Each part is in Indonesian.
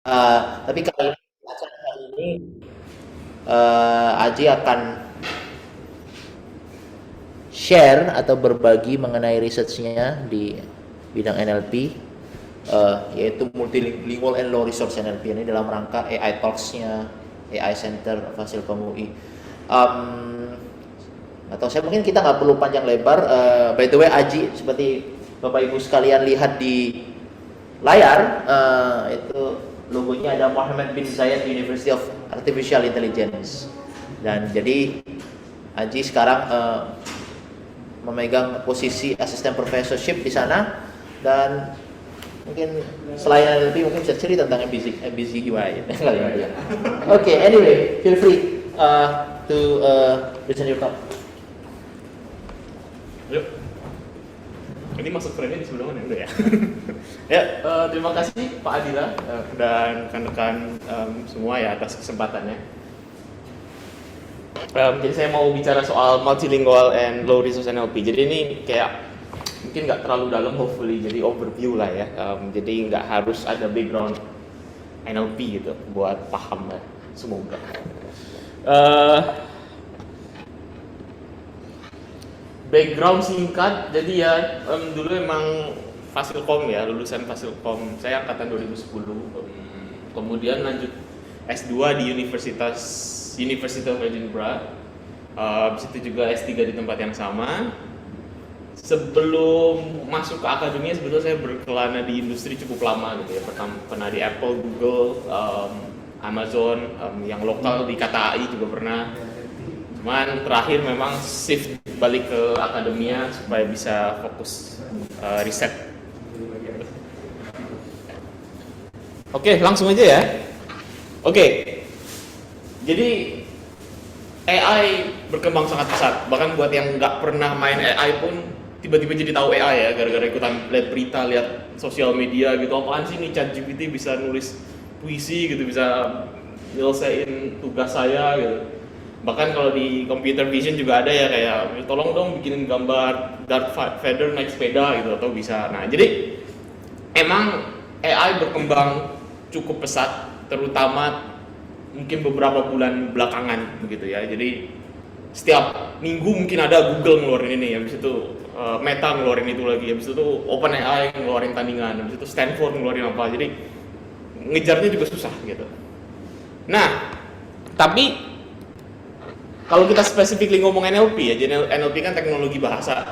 Tapi kali ini Aji akan share atau berbagi mengenai researchnya di bidang NLP, yaitu Multilingual and Low Resource NLP ini dalam rangka AI Talks-nya AI Center Fasilkom UI. Atau saya mungkin kita nggak perlu panjang lebar. By the way, Aji seperti Bapak Ibu sekalian lihat di layar, itu logonya ada Muhammad bin Zayed University of Artificial Intelligence. Dan jadi Aji sekarang memegang posisi asisten professorship di sana, dan mungkin selain NLP mungkin bisa cerita tentang MBZUI. Oke, anyway, feel free to present your talk. Yuk. Ini masuk frame-nya di sebelah mana? Udah ya? Ya, terima kasih Pak Adila dan rekan-rekan semua ya atas kesempatannya. Jadi saya mau bicara soal multilingual and low resource NLP. Jadi ini kayak mungkin nggak terlalu dalam, hopefully jadi overview lah ya. Jadi nggak harus ada background NLP gitu buat paham ya, semoga. Background singkat, jadi ya dulu emang Fasilkom ya, lulusan Fasilkom, saya angkatan 2010, kemudian lanjut S2 di University of Edinburgh, habis itu juga S3 di tempat yang sama. Sebelum masuk ke akademia, sebetulnya saya berkelana di industri cukup lama gitu ya, pernah di Apple, Google, Amazon, yang lokal di KTAI juga pernah. Cuman terakhir memang shift balik ke akademia supaya bisa fokus riset. Oke, langsung aja ya. Oke, jadi AI berkembang sangat pesat. Bahkan buat yang nggak pernah main AI pun tiba-tiba jadi tahu AI ya, gara-gara ikutan lihat berita, lihat sosial media gitu. Apaan sih nih ChatGPT bisa nulis puisi gitu, bisa nyelesain tugas saya gitu. Bahkan kalau di computer vision juga ada ya, kayak tolong dong bikinin gambar Darth Vader naik sepeda gitu, atau bisa. Nah, jadi emang AI berkembang cukup pesat, terutama mungkin beberapa bulan belakangan begitu ya. Jadi setiap minggu mungkin ada Google ngeluarin ini, habis itu Meta ngeluarin itu lagi, habis itu OpenAI ngeluarin tandingan, habis itu Stanford ngeluarin apa. Jadi ngejarnya juga susah gitu. Nah, tapi kalau kita specifically ngomong NLP ya, jadi NLP kan teknologi bahasa,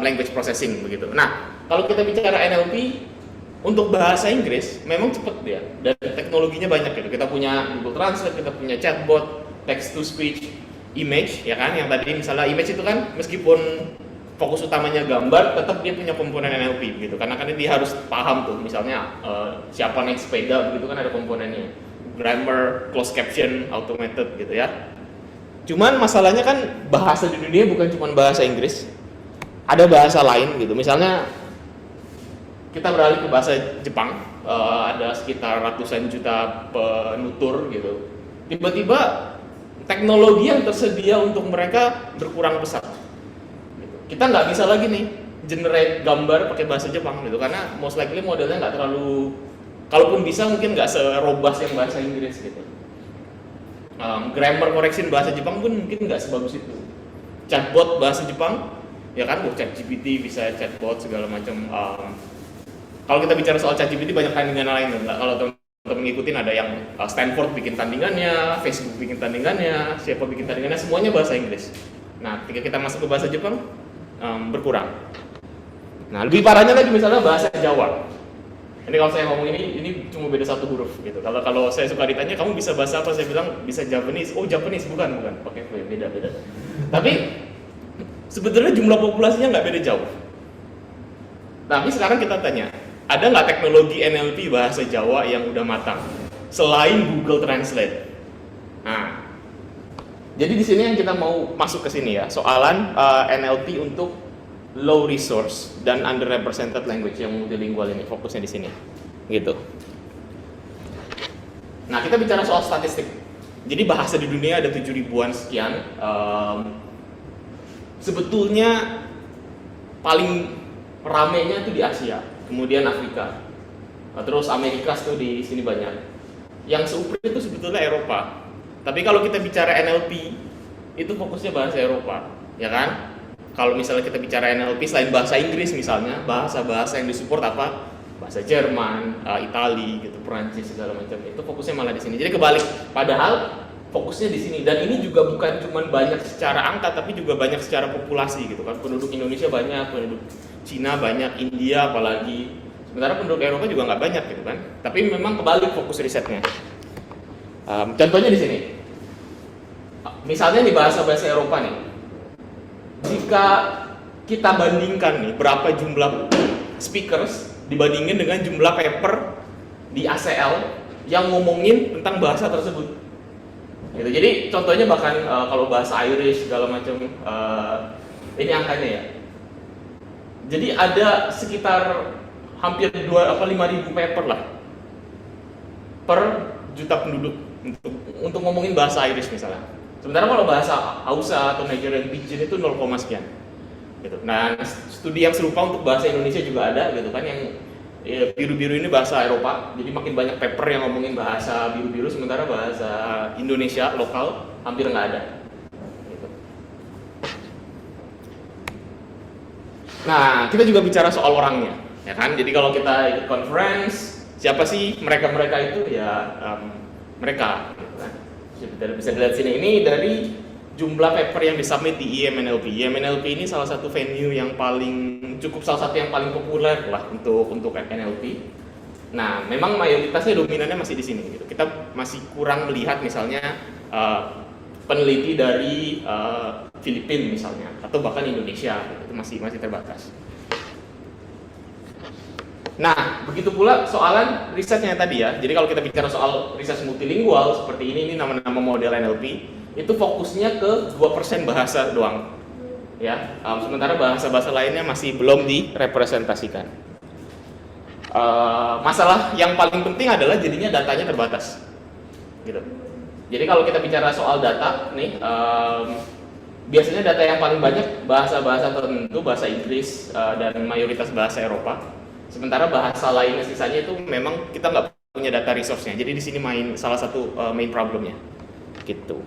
language processing begitu. Nah, kalau kita bicara NLP untuk bahasa Inggris memang cepet dia, dan teknologinya banyak gitu. Kita punya Google Translate, kita punya chatbot, text to speech, image ya kan. Yang tadi misalnya image itu kan meskipun fokus utamanya gambar, tetap dia punya komponen NLP gitu. Karena kan dia harus paham tuh, misalnya siapa naik sepeda begitu kan ada komponennya. Grammar, closed caption, automated gitu ya. Cuman masalahnya kan bahasa di dunia bukan cuma bahasa Inggris, ada bahasa lain gitu. Misalnya kita beralih ke bahasa Jepang, ada sekitar ratusan juta penutur gitu. Tiba-tiba teknologi yang tersedia untuk mereka berkurang pesat. Kita nggak bisa lagi nih generate gambar pakai bahasa Jepang gitu, karena most likely modelnya nggak terlalu, kalaupun bisa mungkin nggak serobas yang bahasa Inggris gitu. Grammar correction bahasa Jepang pun mungkin nggak sebagus itu. Chatbot bahasa Jepang, ya kan, ChatGPT bisa chatbot segala macam. Kalau kita bicara soal ChatGPT banyak tandingan lain, nggak? Kalau teman-teman ngikutin ada yang Stanford bikin tandingannya, Facebook bikin tandingannya, siapa bikin tandingannya, semuanya bahasa Inggris. Nah, ketika kita masuk ke bahasa Jepang, berkurang. Nah, lebih parahnya lagi misalnya bahasa Jawa. Ini kalau saya ngomong ini cuma beda satu huruf gitu. Kalau saya suka ditanya kamu bisa bahasa apa, saya bilang bisa Japanese. Oh, Japanese bukan. Oke, beda. Tapi sebetulnya jumlah populasinya nggak beda jauh. Tapi sekarang kita tanya, ada nggak teknologi NLP bahasa Jawa yang udah matang selain Google Translate? Nah, jadi di sini yang kita mau masuk ke sini ya, soalan NLP untuk low resource dan underrepresented language yang multilingual ini, fokusnya di sini gitu. Nah, kita bicara soal statistik. Jadi bahasa di dunia ada 7 ribuan sekian. Sebetulnya paling ramenya itu di Asia, kemudian Afrika, terus Amerika tuh di sini banyak. yang seuprit itu sebetulnya Eropa. Tapi kalau kita bicara NLP, itu fokusnya bahasa Eropa, ya kan? Kalau misalnya kita bicara NLP selain bahasa Inggris misalnya, bahasa-bahasa yang disupport apa? Bahasa Jerman, Itali, gitu, Perancis segala macam. Itu fokusnya malah di sini. Jadi kebalik. Padahal fokusnya di sini. Dan ini juga bukan cuma banyak secara angka, tapi juga banyak secara populasi, gitu kan? Penduduk Indonesia banyak, penduduk Cina banyak, India apalagi. Sementara penduduk Eropa juga nggak banyak, gitu kan? Tapi memang kebalik fokus risetnya. Contohnya di sini, misalnya di bahasa-bahasa Eropa nih, jika kita bandingkan nih berapa jumlah speakers dibandingin dengan jumlah paper di ACL yang ngomongin tentang bahasa tersebut, gitu. Jadi contohnya bahkan kalau bahasa Irish segala macam, ini angkanya ya. Jadi ada sekitar hampir 5.000 paper lah per juta penduduk untuk ngomongin bahasa Irish misalnya. Sementara kalau bahasa Hausa atau Nigerian Pidgin itu 0, sekian. Gitu. Nah, studi yang serupa untuk bahasa Indonesia juga ada, gitu kan, yang biru-biru ini bahasa Eropa. Jadi makin banyak paper yang ngomongin bahasa biru-biru, sementara bahasa Indonesia lokal hampir nggak ada. Gitu. Nah, kita juga bicara soal orangnya, ya kan? Jadi kalau kita ikut conference, siapa sih mereka-mereka itu? Ya mereka, gitu kan. Bisa dilihat sini, ini dari jumlah paper yang disubmit di IMNLP. IMNLP ini salah satu venue yang salah satu yang paling populer lah untuk NLP. Nah, memang mayoritasnya dominannya masih di sini, gitu. Kita masih kurang melihat misalnya peneliti dari Filipina misalnya, atau bahkan Indonesia, itu masih terbatas. Nah, begitu pula soalan risetnya tadi ya. Jadi kalau kita bicara soal riset multilingual seperti ini nama-nama model NLP, itu fokusnya ke 2% bahasa doang. Ya, sementara bahasa-bahasa lainnya masih belum direpresentasikan. Masalah yang paling penting adalah jadinya datanya terbatas. Gitu. Jadi kalau kita bicara soal data nih, biasanya data yang paling banyak bahasa-bahasa tertentu, bahasa Inggris dan mayoritas bahasa Eropa. Sementara bahasa lainnya sisanya itu memang kita nggak punya data resource-nya. Jadi di sini salah satu main problemnya, gitu.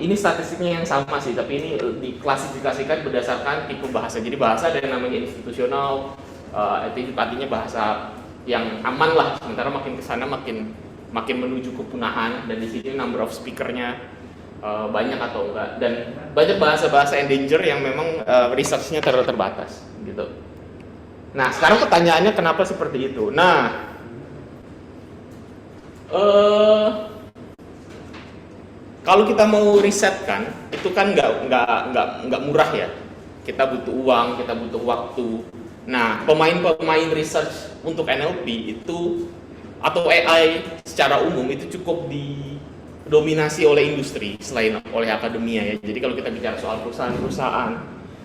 Ini statistiknya yang sama sih, tapi ini diklasifikasikan berdasarkan tipe bahasa. Jadi bahasa ada yang namanya institusional, itu artinya bahasa yang aman lah. Sementara makin kesana makin menuju kepunahan, dan di sini number of speaker-nya banyak atau enggak. Dan banyak bahasa-bahasa endanger yang memang research-nya terbatas, gitu. Nah, sekarang pertanyaannya kenapa seperti itu? Nah, kalau kita mau riset kan, itu kan nggak murah ya. Kita butuh uang, kita butuh waktu. Nah, pemain research untuk NLP itu atau AI secara umum itu cukup didominasi oleh industri selain oleh akademia ya. Jadi kalau kita bicara soal perusahaan-perusahaan,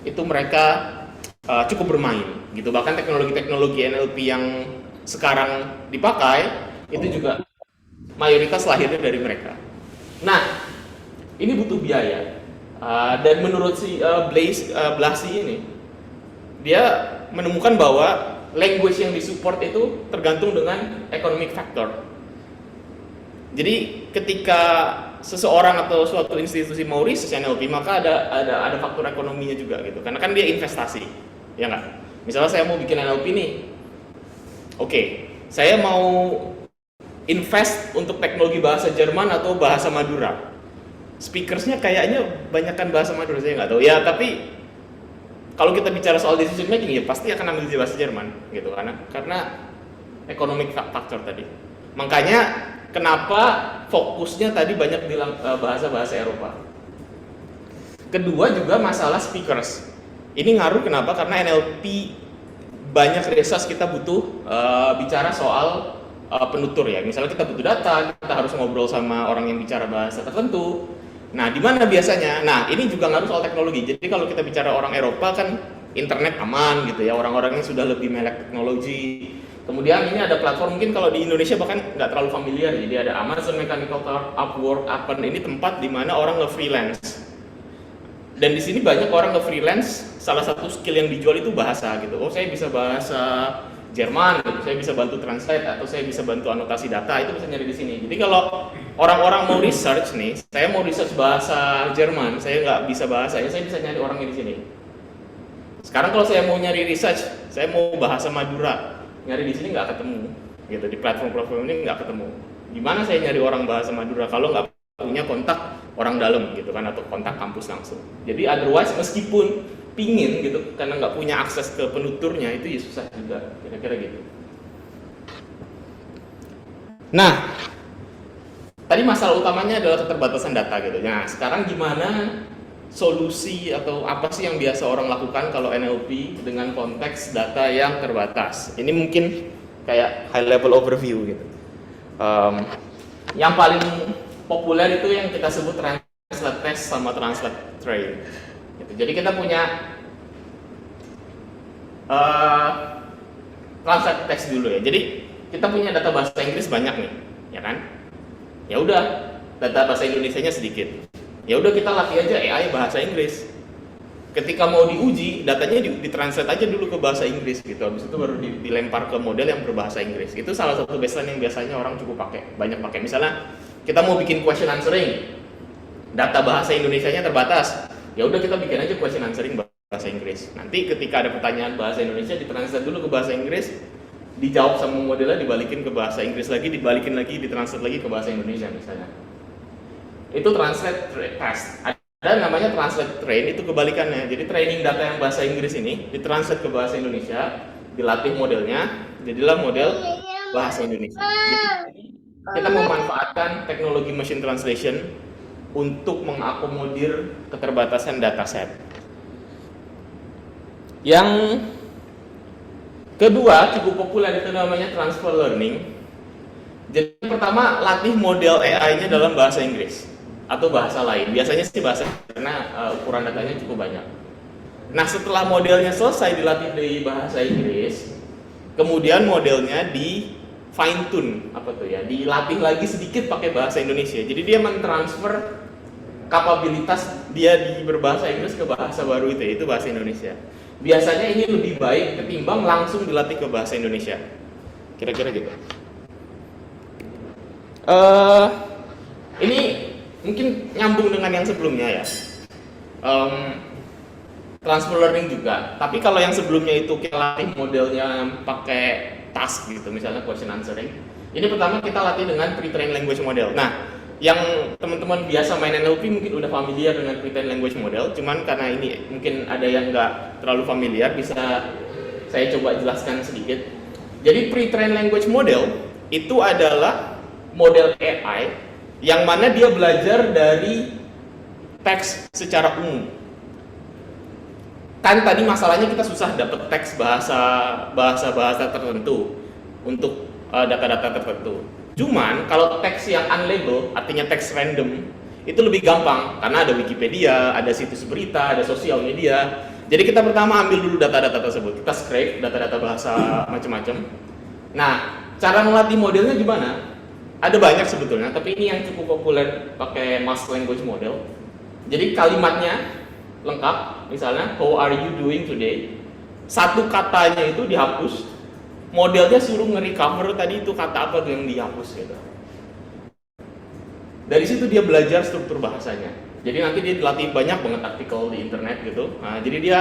itu mereka cukup bermain gitu. Bahkan teknologi-teknologi NLP yang sekarang dipakai itu juga mayoritas lahirnya dari mereka. Nah, ini butuh biaya. Dan menurut si Blasi ini, dia menemukan bahwa language yang disupport itu tergantung dengan economic factor. Jadi ketika seseorang atau suatu institusi mau riset NLP, maka ada faktor ekonominya juga gitu. Karena kan dia investasi. Ya nggak? Misalnya saya mau bikin NLP nih, oke, saya mau invest untuk teknologi bahasa Jerman atau bahasa Madura. Speakersnya kayaknya banyakkan bahasa Madura, saya nggak tahu. Ya, tapi kalau kita bicara soal decision making ya pasti akan ambil bahasa Jerman, gitu karena economic factor tadi. Makanya kenapa fokusnya tadi banyak bilang bahasa-bahasa Eropa. Kedua juga masalah speakers. Ini ngaruh kenapa? Karena NLP banyak research kita butuh bicara soal penutur ya. Misalnya kita butuh data, kita harus ngobrol sama orang yang bicara bahasa tertentu. Nah, di mana biasanya? Nah, ini juga ngaruh soal teknologi. Jadi kalau kita bicara orang Eropa kan internet aman gitu ya, orang-orang yang sudah lebih melek teknologi. Kemudian ini ada platform, mungkin kalau di Indonesia bahkan nggak terlalu familiar. Jadi ada Amazon Mechanical Turk, Upwork, Upon. Ini tempat di mana orang nge-freelance. Dan di sini banyak orang nge-freelance, salah satu skill yang dijual itu bahasa gitu. Oh, saya bisa bahasa Jerman, gitu. Saya bisa bantu translate atau saya bisa bantu anotasi data, itu bisa nyari di sini. Jadi kalau orang-orang mau research nih, saya mau research bahasa Jerman, saya nggak bisa bahasanya, saya bisa nyari orangnya di sini. Sekarang kalau saya mau nyari research, saya mau bahasa Madura, nyari di sini nggak ketemu, gitu. Di platform-platform ini nggak ketemu. Gimana saya nyari orang bahasa Madura kalau nggak punya kontak orang dalam, gitu kan, atau kontak kampus langsung. Jadi otherwise meskipun pingin gitu, karena nggak punya akses ke penuturnya, itu ya susah juga, kira-kira gitu. Nah, tadi masalah utamanya adalah keterbatasan data gitu. Nah, sekarang gimana solusi atau apa sih yang biasa orang lakukan kalau NLP dengan konteks data yang terbatas? Ini mungkin kayak high level overview gitu. Yang paling populer itu yang kita sebut translate test sama translate train. Gitu. Jadi kita punya translate test dulu ya. Jadi kita punya data bahasa Inggris banyak nih, ya kan? Ya udah, data bahasa Indonesianya sedikit. Ya udah kita latih aja AI bahasa Inggris. Ketika mau diuji, datanya ditranslate aja dulu ke bahasa Inggris gitu. Habis itu baru dilempar ke model yang berbahasa Inggris. Itu salah satu baseline yang biasanya orang cukup banyak pakai. Misalnya kita mau bikin question answering, data bahasa Indonesianya terbatas. Ya udah kita bikin aja question answering bahasa Inggris. Nanti ketika ada pertanyaan bahasa Indonesia, ditranslate dulu ke bahasa Inggris, dijawab sama modelnya, dibalikin ke bahasa Inggris lagi, dibalikin lagi, ditranslate lagi ke bahasa Indonesia misalnya. Itu translate test. Ada namanya translate train, itu kebalikannya. Jadi training data yang bahasa Inggris ini ditranslate ke bahasa Indonesia, dilatih modelnya, jadilah model bahasa Indonesia. Jadi, kita memanfaatkan teknologi machine translation untuk mengakomodir keterbatasan dataset. Yang kedua cukup populer itu namanya transfer learning. Jadi pertama latih model AI-nya dalam bahasa Inggris atau bahasa lain. Biasanya sih bahasa karena ukuran datanya cukup banyak. Nah, setelah modelnya selesai dilatih di bahasa Inggris, kemudian modelnya di fine tune, dilatih lagi sedikit pakai bahasa Indonesia. Jadi dia mentransfer kapabilitas dia di berbahasa Inggris ke bahasa baru itu bahasa Indonesia. Biasanya ini lebih baik ketimbang langsung dilatih ke bahasa Indonesia. Kira-kira gitu. Ini mungkin nyambung dengan yang sebelumnya ya. Transfer learning juga. Tapi kalau yang sebelumnya itu kita latih modelnya pakai task gitu, misalnya question answering. Ini pertama kita latih dengan pre-trained language model. Nah, yang teman-teman biasa main NLP mungkin udah familiar dengan pre-trained language model, cuman karena ini mungkin ada yang nggak terlalu familiar, bisa saya coba jelaskan sedikit. Jadi pre-trained language model itu adalah model AI yang mana dia belajar dari teks secara umum. Kan tadi masalahnya kita susah dapat teks bahasa tertentu untuk data-data tertentu. Cuman kalau teks yang unlabeled, artinya teks random, itu lebih gampang karena ada Wikipedia, ada situs berita, ada sosial media. Jadi kita pertama ambil dulu data-data tersebut, kita scrape data-data bahasa macam-macam. Nah, cara melatih modelnya gimana? Ada banyak sebetulnya, tapi ini yang cukup populer pakai mask language model. Jadi kalimatnya lengkap, misalnya how are you doing today? Satu katanya itu dihapus. Modelnya suruh nge-recover tadi itu kata apa tuh yang dihapus gitu. Dari situ dia belajar struktur bahasanya. Jadi nanti dia dilatih banyak banget artikel di internet gitu. Nah, jadi dia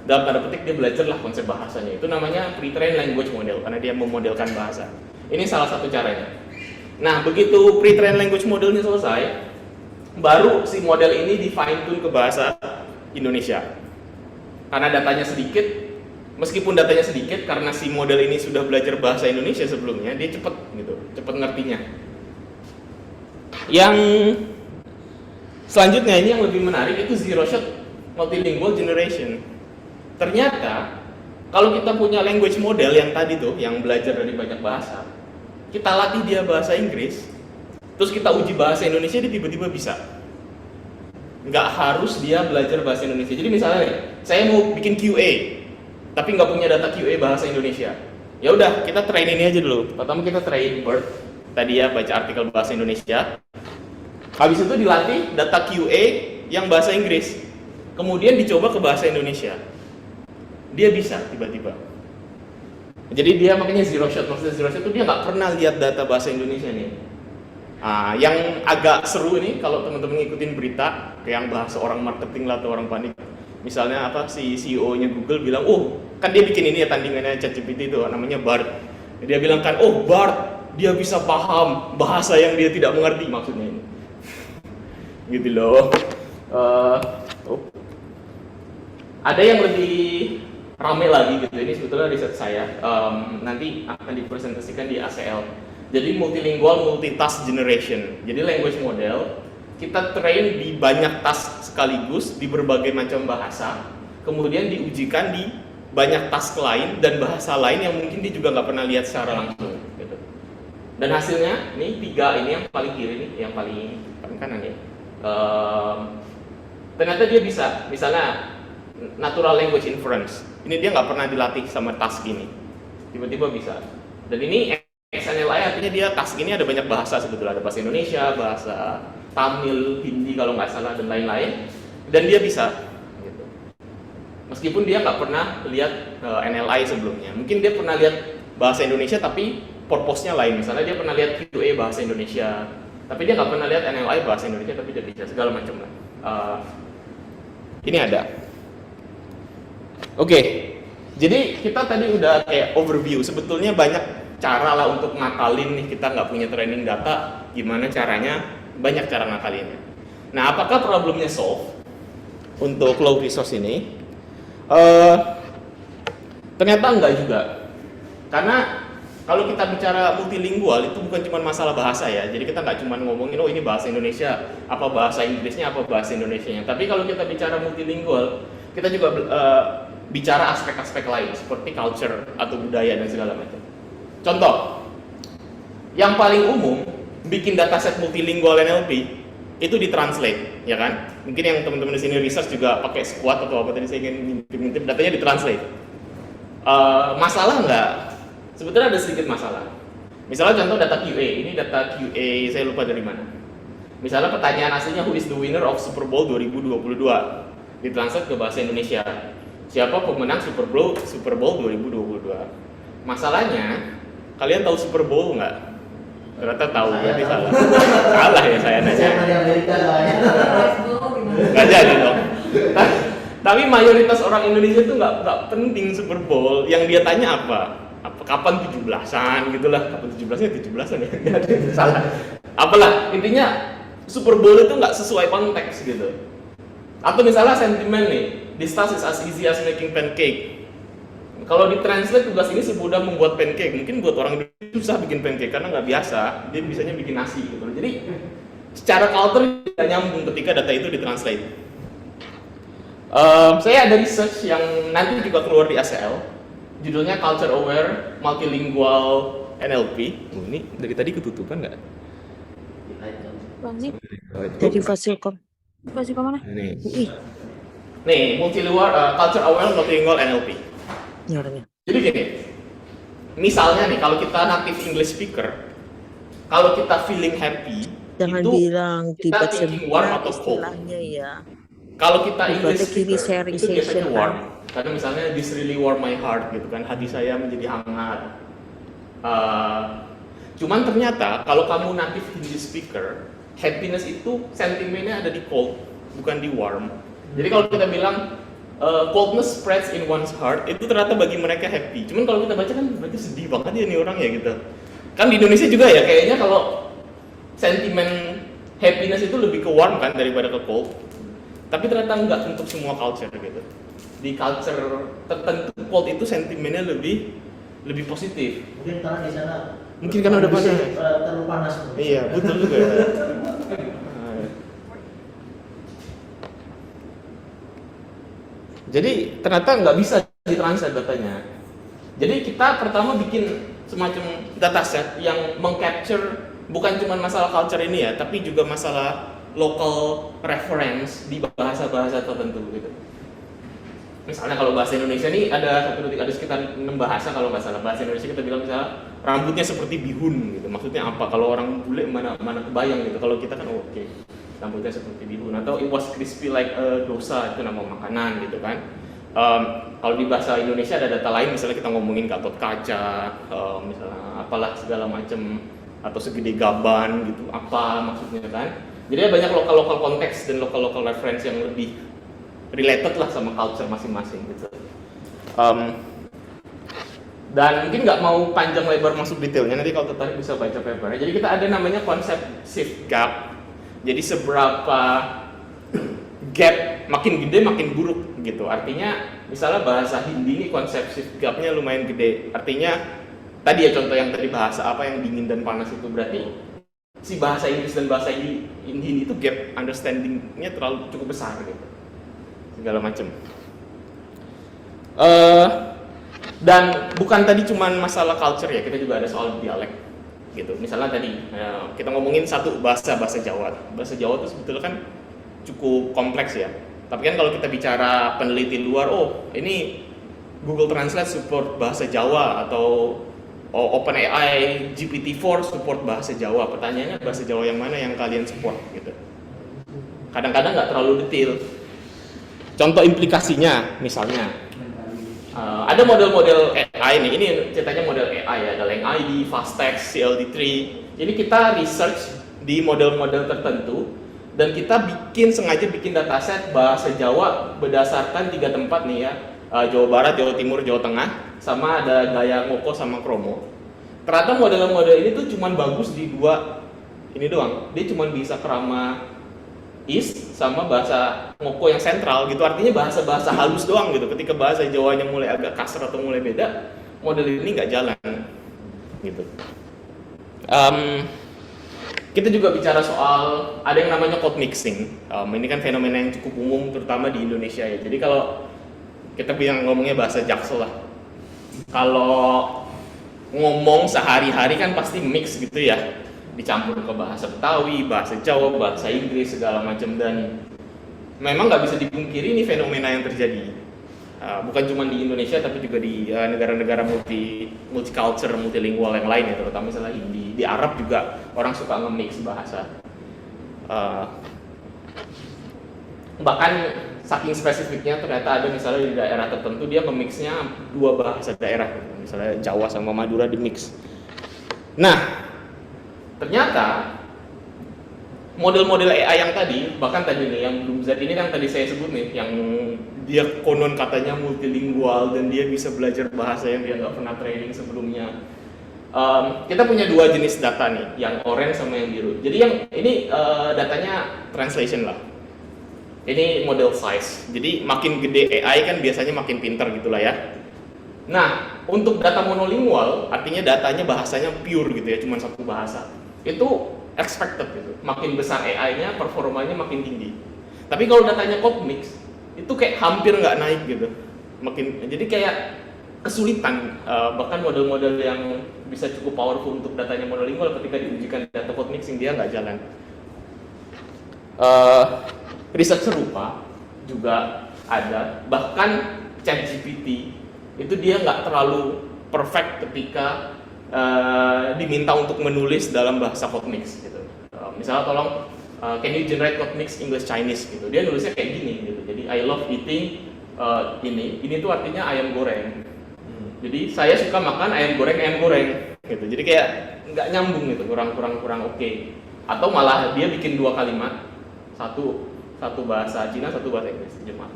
dalam tanda petik dia belajar lah konsep bahasanya. Itu namanya pre-trained language model karena dia memodelkan bahasa. Ini salah satu caranya. Nah, begitu pre-trained language modelnya selesai, baru si model ini di fine tune ke bahasa Indonesia. Karena datanya sedikit, meskipun datanya sedikit, karena si model ini sudah belajar bahasa Indonesia sebelumnya, dia cepet gitu, cepet ngertinya. Yang selanjutnya ini yang lebih menarik itu zero shot multilingual generation. Ternyata kalau kita punya language model yang tadi tuh, yang belajar dari banyak bahasa, kita latih dia bahasa Inggris, terus kita uji bahasa Indonesia, dia tiba-tiba bisa. Nggak harus dia belajar bahasa Indonesia. Jadi misalnya nih, saya mau bikin QA, tapi nggak punya data QA bahasa Indonesia. Ya udah, kita train ini aja dulu. Pertama kita train Bird, tadi ya baca artikel bahasa Indonesia. Habis itu dilatih data QA yang bahasa Inggris. Kemudian dicoba ke bahasa Indonesia. Dia bisa tiba-tiba. Jadi dia makanya zero shot, maksudnya zero shot itu dia nggak pernah lihat data bahasa Indonesia nih. Yang agak seru nih kalau teman-teman ngikutin berita yang bahasa orang marketing lah atau orang panik. Misalnya apa si CEO-nya Google bilang, oh kan dia bikin ini ya tandingannya ChatGPT itu namanya Bard. Dia bilang kan, oh Bard dia bisa paham bahasa yang dia tidak mengerti maksudnya ini. Gitu loh. Ada yang lebih rame lagi gitu, ini sebetulnya riset saya, nanti akan dipresentasikan di ACL. Jadi multilingual multitask generation. Jadi language model kita train di banyak task sekaligus di berbagai macam bahasa, kemudian diujikan di banyak task lain dan bahasa lain yang mungkin dia juga nggak pernah lihat secara langsung gitu. Dan hasilnya ini 3, ini yang paling kiri nih, yang paling kanan ya. Ternyata dia bisa, misalnya natural language inference. Ini dia nggak pernah dilatih sama task ini, tiba-tiba bisa. Dan ini XNLI artinya dia task ini ada banyak bahasa sebetulnya, ada bahasa Indonesia, bahasa Tamil, Hindi kalau nggak salah dan lain-lain. Dan dia bisa. Gitu. Meskipun dia nggak pernah lihat NLI sebelumnya, mungkin dia pernah lihat bahasa Indonesia tapi purpose-nya lain. Misalnya dia pernah lihat QA bahasa Indonesia, tapi dia nggak pernah lihat NLI bahasa Indonesia, tapi dia bisa segala macam lah. Ini ada. Oke, jadi kita tadi udah kayak overview. Sebetulnya banyak cara lah untuk ngakalin nih, kita nggak punya training data, gimana caranya? Banyak cara ngakalinnya. Nah, apakah problemnya solve untuk low resource ini? Ternyata enggak juga. Karena kalau kita bicara multilingual itu bukan cuma masalah bahasa ya. Jadi kita nggak cuma ngomongin oh ini bahasa Indonesia, apa bahasa Inggrisnya, apa bahasa Indonesianya. Tapi kalau kita bicara multilingual, kita juga bicara aspek-aspek lain seperti culture atau budaya dan segala macam. Contoh, yang paling umum bikin dataset multilingual NLP itu ditranslate, ya kan? Mungkin yang teman-teman di sini research juga pakai Squad atau apa tadi saya ingin ngintip datanya ditranslate. Masalah nggak? Sebetulnya ada sedikit masalah. Misalnya contoh data QA, ini data QA saya lupa dari mana. Misalnya pertanyaan aslinya who is the winner of Super Bowl 2022? Ditranslate ke bahasa Indonesia. Siapa pemenang Super Bowl 2022? Masalahnya, kalian tahu Super Bowl nggak? Ternyata tahu, berarti salah. Salah ya saya nanya. Saya di Amerika soalnya. Nggak jadi dong. Tapi mayoritas orang Indonesia itu nggak penting Super Bowl. Yang dia tanya apa? Kapan 17-an gitulah. Kapan 17-nya 17-an ya? Salah. Apalah, intinya Super Bowl itu nggak sesuai konteks gitu. Atau misalnya sentimen nih, this task is as easy as making pancake. Kalau ditranslate tugas ini semudah membuat pancake, mungkin buat orang Indonesia susah bikin pancake karena nggak biasa, dia bisanya bikin nasi gitu. Jadi secara culture tidak nyambung ketika data itu ditranslate. Saya ada research yang nanti juga keluar di ACL, judulnya Culture Aware Multilingual NLP. Ini dari tadi ketutupan nggak? Bang Zip, dari Fasilkom. Fasilkom mana? Nih, UI. nih Culture Aware Multilingual NLP. Ini orangnya. Jadi gini, misalnya nih kalau kita native English speaker, kalau kita feeling happy, Jangan itu bilang kita tiba thinking warm sebentar atau cold. istilahnya ya. Kalau kita Bukan English kiri speaker, sharing itu biasanya session, warm. Karena misalnya this really warm my heart gitu kan, hati saya menjadi hangat. Cuman ternyata kalau kamu native English speaker, happiness itu sentimennya ada di cold, bukan di warm. Jadi kalau kita bilang coldness spreads in one's heart, itu ternyata bagi mereka happy. Cuman kalau kita baca kan berarti sedih banget ya nih orang ya gitu. Kan di Indonesia juga ya kayaknya kalau sentimen happiness itu lebih ke warm kan daripada ke cold. Tapi ternyata enggak untuk semua culture gitu. Di culture tertentu cold itu sentimennya lebih positif. Mungkin karena di sana Mungkin karena udah panas. terlalu panas. Iya, betul juga. Jadi ternyata nggak bisa ditranslate datanya. Jadi kita pertama bikin semacam dataset yang mengcapture bukan cuma masalah culture ini ya, tapi juga masalah local reference di bahasa-bahasa tertentu gitu. Misalnya kalau bahasa Indonesia nih ada sekitar 6 bahasa kalau nggak salah. Bahasa Indonesia kita bilang misalnya rambutnya seperti bihun gitu. Maksudnya apa? Kalau orang bule mana kebayang gitu. Kalau kita kan oke. Rambutnya seperti bihun atau it was crispy like a dosa, itu nama makanan gitu kan. Kalau di bahasa Indonesia ada data lain, misalnya kita ngomongin Gatot Kaca, misalnya apalah segala macam, atau segede gaban gitu, apa maksudnya kan. Jadi ada banyak lokal konteks dan lokal reference yang lebih related lah sama culture masing-masing gitu. Dan mungkin nggak mau panjang lebar masuk detailnya, nanti kalau tertarik bisa baca papernya. Jadi kita ada namanya konsep shift gap. Jadi seberapa gap makin gede makin buruk gitu. Artinya misalnya bahasa Hindi ini konsep shift gapnya lumayan gede. Artinya tadi ya contoh yang tadi bahasa apa yang dingin dan panas itu, berarti si bahasa Inggris dan bahasa Hindi itu gap understanding-nya terlalu cukup besar gitu. Segala macam. Dan bukan tadi cuman masalah culture ya, kita juga ada soal dialek gitu. Misalnya tadi kita ngomongin satu bahasa Jawa. Bahasa Jawa itu sebetulnya kan cukup kompleks ya. Tapi kan kalau kita bicara peneliti luar, oh ini Google Translate support bahasa Jawa, atau OpenAI GPT-4 support bahasa Jawa. Pertanyaannya bahasa Jawa yang mana yang kalian support gitu. Kadang-kadang nggak terlalu detail. Contoh implikasinya misalnya. Ada model-model AI nih, ini ceritanya model AI ya, ada Lang ID, Fastext, CLD3. Jadi kita research di model-model tertentu dan kita sengaja bikin dataset bahasa Jawa berdasarkan 3 tempat nih ya, Jawa Barat, Jawa Timur, Jawa Tengah, sama ada gaya Ngoko sama Kromo. Ternyata model-model ini tuh cuman bagus di 2 ini doang, dia cuman bisa kerama East sama bahasa Ngoko yang sentral gitu, artinya bahasa-bahasa halus doang gitu. Ketika bahasa Jawanya mulai agak kasar atau mulai beda, model ini nggak jalan gitu. Kita juga bicara soal ada yang namanya code mixing. Ini kan fenomena yang cukup umum terutama di Indonesia ya. Jadi kalau kita ngomongnya bahasa Jaksel lah, kalau ngomong sehari-hari kan pasti mix gitu ya, dicampur ke bahasa Betawi, bahasa Jawa, bahasa Inggris, segala macam. Dan memang nggak bisa dipungkiri ini fenomena yang terjadi. Bukan cuma di Indonesia, tapi juga di negara-negara multicultural, multilingual yang lain ya, terutama misalnya Hindi. Di Arab juga orang suka nge-mix bahasa. Bahkan saking spesifiknya ternyata ada misalnya di daerah tertentu dia nge-mixnya 2 bahasa daerah, misalnya Jawa sama Madura di mix. Nah, ternyata model-model AI yang tadi, bahkan tadi nih yang Bloom Z ini yang tadi saya sebut nih, yang dia konon katanya multilingual dan dia bisa belajar bahasa yang dia nggak pernah training sebelumnya. Kita punya 2 jenis data nih, yang orange sama yang biru. Jadi yang ini datanya translation lah. Ini model size. Jadi makin gede AI kan biasanya makin pintar gitulah ya. Nah, untuk data monolingual, artinya datanya bahasanya pure gitu ya, cuma 1 bahasa. Itu expected gitu. Makin besar AI-nya, performanya makin tinggi. Tapi kalau datanya code mix, itu kayak hampir nggak naik gitu. Jadi kayak kesulitan. Bahkan model-model yang bisa cukup powerful untuk datanya monolingual ketika diujikan data code mixing dia nggak jalan. Riset serupa juga ada. Bahkan ChatGPT itu dia nggak terlalu perfect ketika diminta untuk menulis dalam bahasa code mix gitu. Misalnya tolong can you generate code mix English Chinese gitu. Dia nulisnya kayak gini gitu. Jadi I love eating ini tuh artinya ayam goreng. Jadi saya suka makan ayam goreng gitu. Jadi kayak nggak nyambung gitu, kurang oke. Atau malah dia bikin 2 kalimat, satu bahasa Cina, satu bahasa Inggris, Jepang.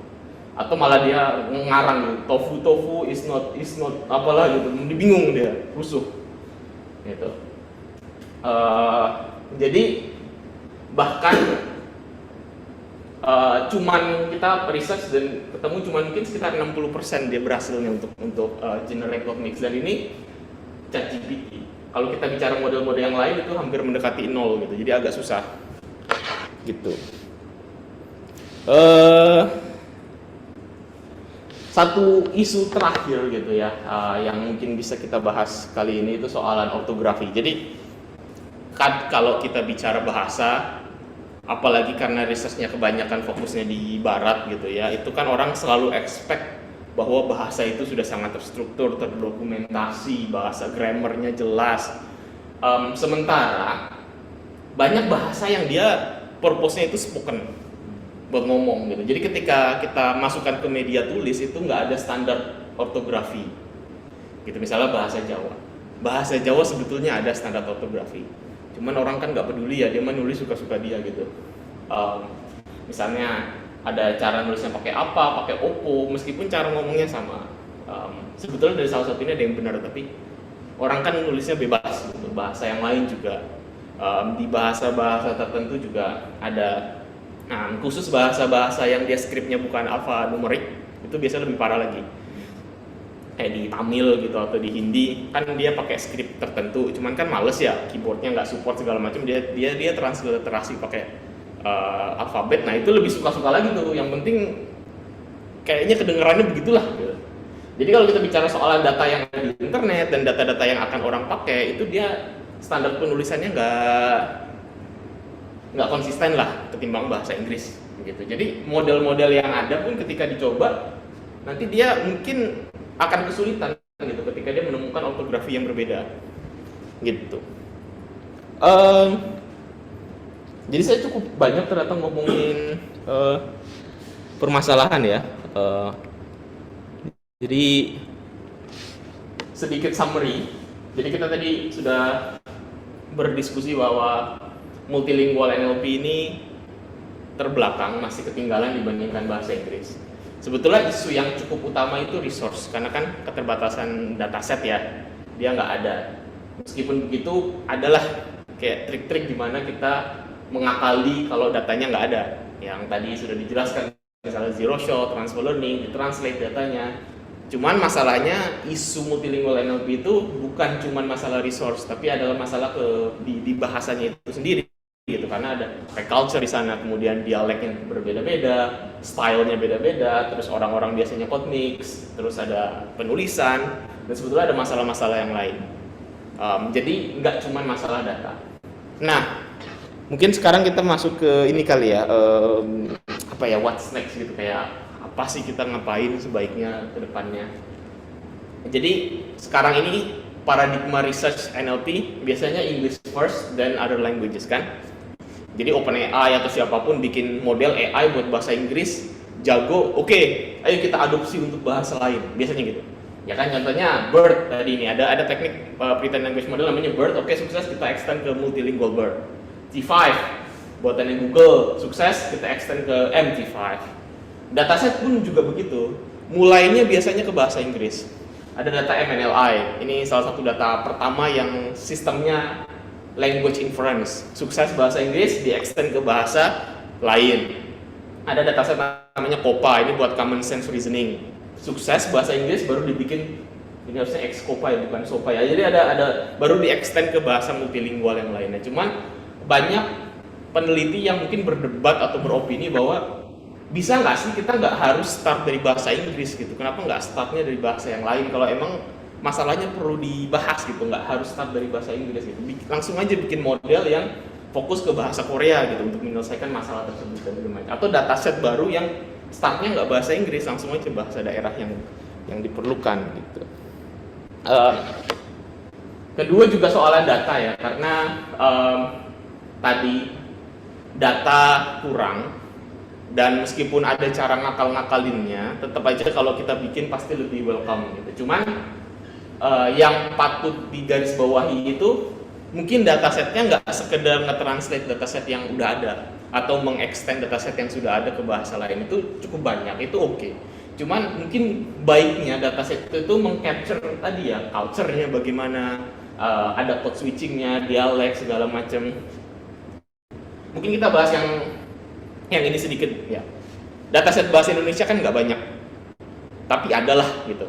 Atau malah dia ngarang gitu, tofu is not apalah gitu, bingung dia, rusuh gitu. Jadi bahkan cuman kita research dan ketemu cuman mungkin sekitar 60% dia berhasilnya untuk generate code mix. Dan ini ChatGPT. Kalau kita bicara model-model yang lain itu hampir mendekati 0 gitu, jadi agak susah gitu. Satu isu terakhir gitu ya, yang mungkin bisa kita bahas kali ini itu soalan ortografi. Jadi kalau kita bicara bahasa, apalagi karena risetnya kebanyakan fokusnya di barat gitu ya, itu kan orang selalu expect bahwa bahasa itu sudah sangat terstruktur, terdokumentasi, bahasa grammarnya jelas. Sementara banyak bahasa yang dia purpose-nya itu spoken. buat ngomong gitu. Jadi ketika kita masukkan ke media tulis itu nggak ada standar ortografi gitu. Misalnya bahasa Jawa sebetulnya ada standar ortografi, cuman orang kan nggak peduli ya, dia mah nulis suka-suka dia gitu. Misalnya ada cara nulisnya pakai apa, pakai opo, meskipun cara ngomongnya sama. Sebetulnya dari salah satunya ada yang benar, tapi orang kan nulisnya bebas gitu. Bahasa yang lain juga, di bahasa-bahasa tertentu juga ada. Nah, khusus bahasa-bahasa yang dia skripnya bukan alfanumerik itu biasanya lebih parah lagi. Kayak di Tamil gitu atau di Hindi kan dia pakai skrip tertentu, cuman kan males ya, keyboardnya nggak support segala macam, dia transliterasi pakai alfabet. Nah itu lebih suka-suka lagi tuh, yang penting kayaknya kedengarannya begitulah gitu. Jadi kalau kita bicara soal data yang ada di internet dan data-data yang akan orang pakai, itu dia standar penulisannya nggak konsisten lah ketimbang bahasa Inggris gitu. Jadi model-model yang ada pun ketika dicoba nanti dia mungkin akan kesulitan gitu ketika dia menemukan ortografi yang berbeda gitu. Jadi saya cukup banyak ternyata ngomongin permasalahan ya. Jadi sedikit summary. Jadi kita tadi sudah berdiskusi bahwa multilingual NLP ini terbelakang, masih ketinggalan dibandingkan bahasa Inggris. Sebetulnya isu yang cukup utama itu resource, karena kan keterbatasan dataset ya, dia nggak ada. Meskipun begitu, adalah kayak trik-trik di mana kita mengakali kalau datanya nggak ada. Yang tadi sudah dijelaskan, misalnya zero shot, transfer learning, ditranslate datanya. Cuman masalahnya isu multilingual NLP itu bukan cuman masalah resource, tapi adalah masalah di bahasanya itu sendiri. Gitu, karena ada culture di sana, kemudian dialeknya berbeda-beda, stylenya beda-beda, terus orang-orang biasanya code mix, terus ada penulisan, dan sebetulnya ada masalah-masalah yang lain. Jadi nggak cuma masalah data. Nah, mungkin sekarang kita masuk ke ini kali ya, what's next gitu, kayak apa sih kita ngapain sebaiknya ke depannya. Jadi sekarang ini paradigma research NLP biasanya English first then other languages kan. Jadi OpenAI atau siapapun bikin model AI buat bahasa Inggris jago, oke, ayo kita adopsi untuk bahasa lain, biasanya gitu. Ya kan, contohnya BERT tadi ini ada teknik pretend language model namanya BERT, oke, sukses kita extend ke multilingual BERT. T5 buatannya Google, sukses kita extend ke MT5. Dataset pun juga begitu, mulainya biasanya ke bahasa Inggris. Ada data MNLI, ini salah satu data pertama yang sistemnya language inference, sukses bahasa Inggris di extend ke bahasa lain. Ada dataset namanya COPA, ini buat common sense reasoning, sukses bahasa Inggris baru dibikin, ini harusnya XCOPA ya bukan SOPA ya, jadi ada baru di extend ke bahasa multilingual yang lainnya. Cuman banyak peneliti yang mungkin berdebat atau beropini bahwa bisa nggak sih kita nggak harus start dari bahasa Inggris gitu, kenapa nggak startnya dari bahasa yang lain kalau emang masalahnya perlu dibahas gitu, nggak harus start dari bahasa Inggris gitu, langsung aja bikin model yang fokus ke bahasa Korea gitu untuk menyelesaikan masalah tersebut dan macam, atau dataset baru yang startnya nggak bahasa Inggris, langsung aja bahasa daerah yang diperlukan gitu. Kedua juga soalan data ya, karena tadi data kurang. Dan meskipun ada cara ngakal-ngakalinnya, tetap aja kalau kita bikin pasti lebih welcome gitu. Cuman yang patut digarisbawahi itu mungkin datasetnya nggak sekedar nge-translate dataset yang udah ada atau mengextend dataset yang sudah ada ke bahasa lain, itu cukup banyak, itu oke. Cuman mungkin baiknya dataset itu meng-capture tadi ya, culture-nya bagaimana, ada code switching-nya, dialek segala macam. Mungkin kita bahas yang ini sedikit ya. Dataset bahasa Indonesia kan nggak banyak, tapi adalah gitu.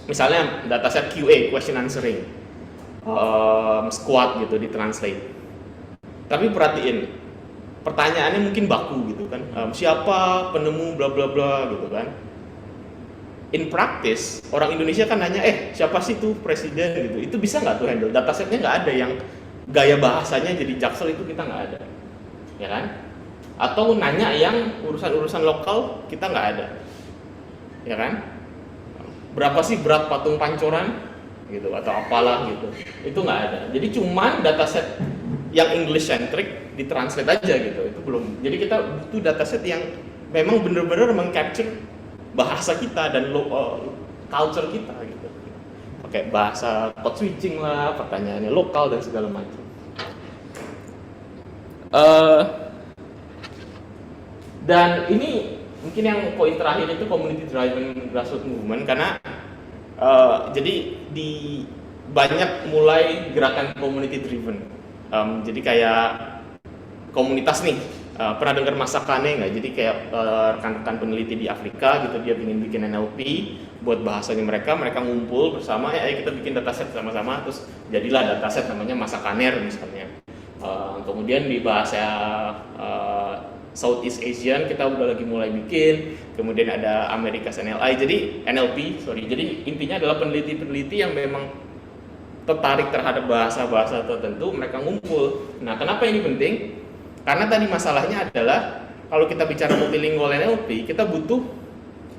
Misalnya dataset QA, question answering, squad gitu ditranslate. Tapi perhatiin, pertanyaannya mungkin baku gitu kan, siapa penemu bla bla bla gitu kan. In practice, orang Indonesia kan nanya, siapa sih tuh presiden gitu. Itu bisa nggak tuh handle? Datasetnya nggak ada yang gaya bahasanya jadi Jaksel, itu kita nggak ada, ya kan? Atau nanya yang urusan-urusan lokal kita nggak ada, ya kan? Berapa sih berat patung Pancoran gitu atau apalah gitu, itu nggak ada. Jadi cuman dataset yang English centric ditranslate aja gitu. Itu belum. Jadi kita butuh dataset yang memang benar-benar meng-capture bahasa kita dan culture kita gitu. Pakai bahasa code switching lah, pertanyaannya lokal dan segala macam. Dan ini mungkin yang poin terakhir itu community driven grassroots movement, karena jadi di banyak mulai gerakan community driven. Jadi kayak komunitas nih, pernah dengar Masakane nggak? Jadi kayak rekan-rekan peneliti di Afrika gitu, dia ingin bikin NLP buat bahasanya mereka ngumpul bersama, ayo kita bikin dataset sama-sama, terus jadilah dataset namanya Masakaner misalnya. Kemudian di bahasa Southeast Asian kita udah lagi mulai bikin, kemudian ada Amerikas NLP, jadi intinya adalah peneliti-peneliti yang memang tertarik terhadap bahasa-bahasa tertentu, mereka ngumpul. Nah, kenapa ini penting? Karena tadi masalahnya adalah kalau kita bicara multilingual NLP, kita butuh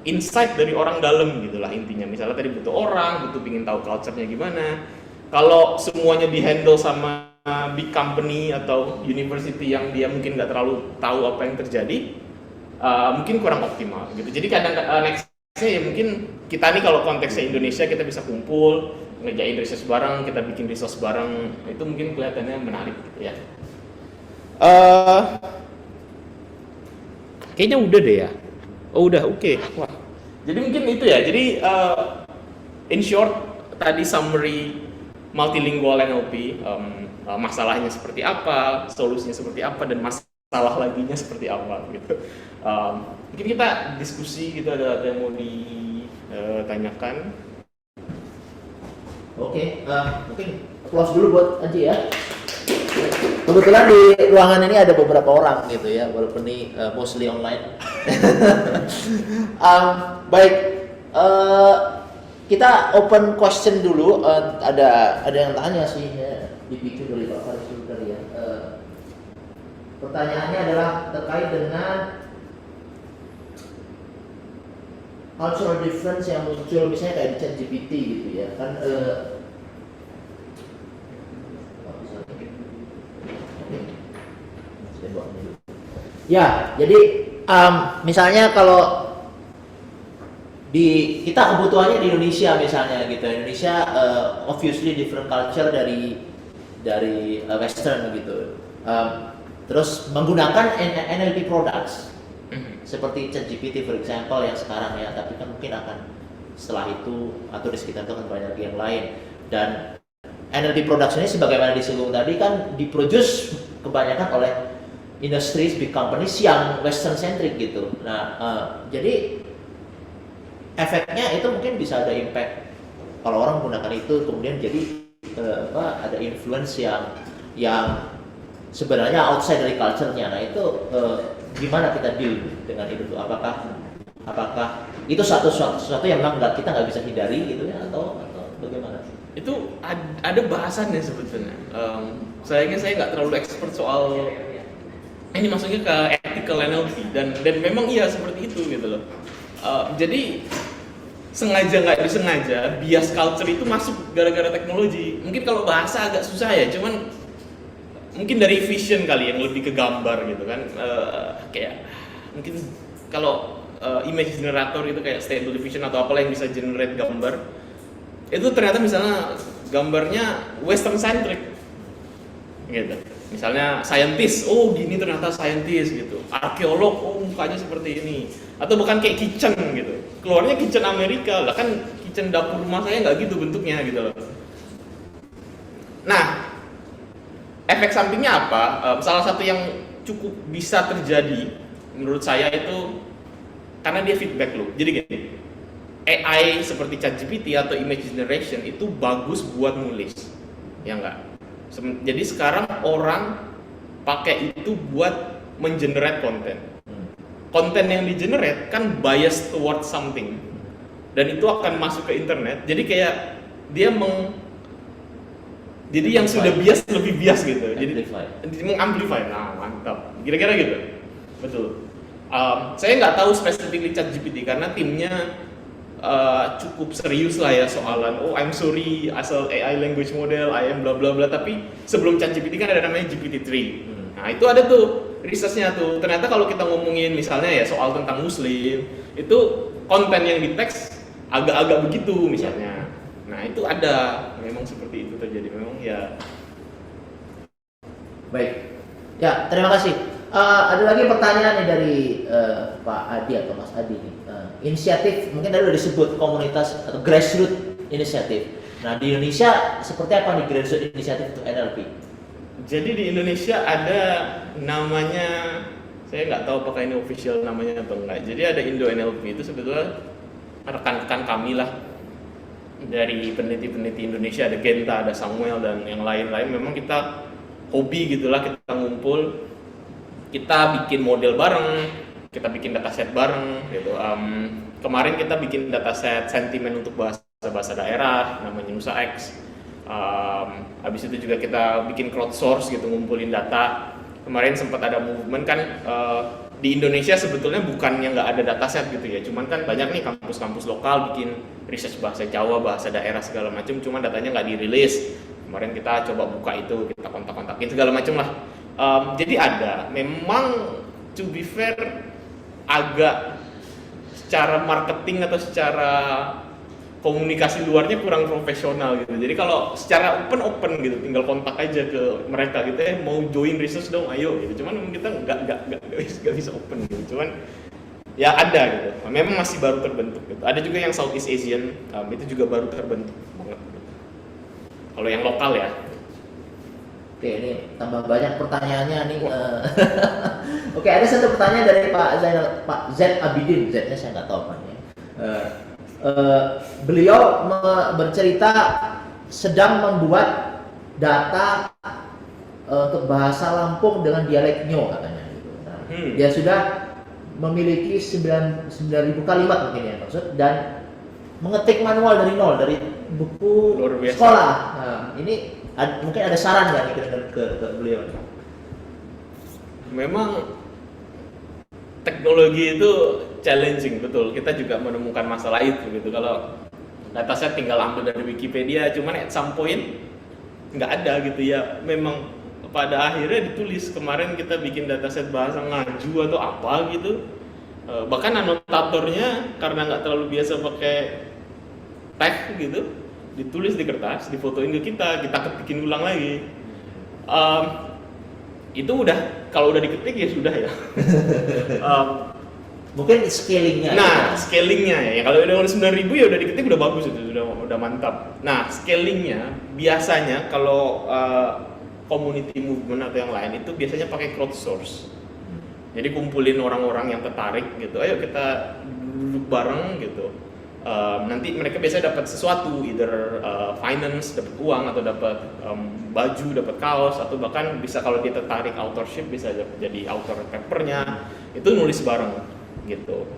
insight dari orang dalam gitulah intinya. Misalnya tadi butuh orang, butuh pingin tahu culture-nya gimana. Kalau semuanya di-handle sama big company atau university yang dia mungkin nggak terlalu tahu apa yang terjadi, mungkin kurang optimal gitu. Jadi kadang nextnya ya mungkin kita nih kalau konteksnya Indonesia kita bisa kumpul, ngerjain research bareng, kita bikin resource bareng, itu mungkin kelihatannya menarik gitu ya. Kayaknya udah deh ya. Oh udah, oke. Wah. Jadi mungkin itu ya. Jadi in short tadi summary multilingual NLP, masalahnya seperti apa, solusinya seperti apa, dan masalah laginya seperti apa gitu. Mungkin kita diskusi gitu, ada yang mau ditanyakan. Oke, mungkin applause dulu buat Anji ya. Kebetulan di ruangan ini ada beberapa orang gitu ya, walaupun ini mostly online. Baik, kita open question dulu. Ada yang tanya sih ya, dipicu dari Pak Faris tadi ya. Pertanyaannya adalah terkait dengan cultural difference yang muncul misalnya kayak di ChatGPT gitu ya kan. Ya, jadi misalnya kalau kita kebutuhannya di Indonesia misalnya gitu, Indonesia obviously different culture dari Western gitu, terus menggunakan NLP products seperti ChatGPT for example yang sekarang ya, tapi kan mungkin akan setelah itu atau di sekitar itu akan banyak yang lain. Dan NLP products ini sebagaimana disinggung tadi kan diproduce kebanyakan oleh industries, big companies yang western centric gitu. Nah, jadi efeknya itu mungkin bisa ada impact kalau orang menggunakan itu, kemudian jadi ada influence yang sebenarnya outside dari culture-nya. Nah, itu gimana kita deal dengan itu? Apakah itu sesuatu yang memang kita nggak bisa hindari gitu ya, atau bagaimana? Itu ada bahasannya sebetulnya. Sayangnya saya nggak terlalu expert soal ini, maksudnya ke ethical NLP, dan memang iya seperti itu gitu loh. Jadi sengaja nggak disengaja bias culture itu masuk gara-gara teknologi. Mungkin kalau bahasa agak susah ya, cuman mungkin dari vision kali yang lebih ke gambar gitu kan. Kayak mungkin kalau image generator itu kayak Stable Diffusion atau apalah yang bisa generate gambar, itu ternyata misalnya gambarnya western centric gitu. Misalnya scientist, oh gini ternyata scientist gitu. Arkeolog, oh mukanya seperti ini. Atau bahkan kayak kitchen gitu. Keluarnya kitchen Amerika, lah kan kitchen dapur rumah saya nggak gitu bentuknya gitu loh. Nah, efek sampingnya apa? Salah satu yang cukup bisa terjadi menurut saya itu karena dia feedback loop. Jadi gini, AI seperti ChatGPT atau image generation itu bagus buat nulis, ya enggak? Jadi sekarang orang pakai itu buat mengenerate konten. Konten yang di-generate kan bias towards something, dan itu akan masuk ke internet. Jadi kayak dia jadi yang sudah bias lebih bias gitu. Jadi mengamplify. Nah, mantap. Kira-kira gitu. Betul. Saya nggak tahu spesifik ChatGPT karena timnya cukup serius lah ya soalan I'm sorry asal AI language model I am bla bla bla, tapi sebelum ChatGPT kan ada namanya GPT-3. Nah itu ada tuh researchnya tuh, ternyata kalau kita ngomongin misalnya ya soal tentang muslim itu konten yang di teks agak-agak begitu misalnya. Nah itu ada, memang seperti itu terjadi memang ya. Baik, ya terima kasih. Ada lagi pertanyaan nih dari Pak Adi atau Mas Adi nih. Inisiatif mungkin tadi udah disebut komunitas atau grassroots inisiatif. Nah di Indonesia seperti apa nih grassroots inisiatif untuk NLP? Jadi di Indonesia ada namanya, saya nggak tahu apakah ini official namanya atau enggak. Jadi ada Indo NLP, itu sebetulnya rekan-rekan kami lah dari peneliti-peneliti Indonesia, ada Genta, ada Samuel dan yang lain-lain. Memang kita hobi gitulah, kita ngumpul, kita bikin model bareng, kita bikin dataset bareng gitu. Kemarin kita bikin dataset sentimen untuk bahasa daerah namanya Nusa X. Habis itu juga kita bikin crowdsource gitu, ngumpulin data. Kemarin sempat ada movement kan, di Indonesia sebetulnya bukannya nggak ada dataset gitu ya, cuman kan banyak nih kampus-kampus lokal bikin research bahasa Jawa, bahasa daerah segala macam, cuman datanya nggak dirilis. Kemarin kita coba buka itu, kita kontak-kontakin segala macam lah. Jadi ada, memang to be fair agak secara marketing atau secara komunikasi luarnya kurang profesional gitu. Jadi kalau secara open gitu, tinggal kontak aja ke mereka gitu ya, mau join research dong, ayo gitu. Cuman kita nggak bisa open gitu. Cuman ya ada gitu. Memang masih baru terbentuk gitu. Ada juga yang Southeast Asian, itu juga baru terbentuk banget. Kalau yang lokal ya. Oke, ini tambah banyak pertanyaannya nih. Oke, ada satu pertanyaan dari Pak Z Abidin. Z-nya saya nggak tahu apa ya. Beliau bercerita sedang membuat data untuk bahasa Lampung dengan dialek Nyo katanya. Gitu. Nah, dia sudah memiliki 9.000 kalimat mungkin ya maksud, dan mengetik manual dari nol, dari buku sekolah. Nah, ini mungkin ada saran nggak nih ke beliau? Memang teknologi itu challenging, betul. Kita juga menemukan masalah itu gitu. Kalau dataset tinggal ambil dari Wikipedia, cuman at some point nggak ada gitu ya. Memang pada akhirnya ditulis. Kemarin kita bikin dataset bahasa Ngaju atau apa gitu. Bahkan anotatornya karena nggak terlalu biasa pakai tag gitu, ditulis di kertas, difotoin ke kita ketikin ulang lagi. Itu udah, kalau udah diketik ya sudah ya. Mungkin scalingnya. Nah, scalingnya ya. Kalau udah 9.000 ya udah diketik udah bagus itu, udah mantap. Nah, scalingnya biasanya kalau community movement atau yang lain itu biasanya pakai crowdsource. Jadi kumpulin orang-orang yang tertarik gitu, ayo kita duduk bareng gitu. Nanti mereka biasanya dapat sesuatu, either finance, dapat uang, atau dapat baju, dapat kaos, atau bahkan bisa kalau dia tertarik authorship bisa jadi author papernya, itu nulis bareng gitu.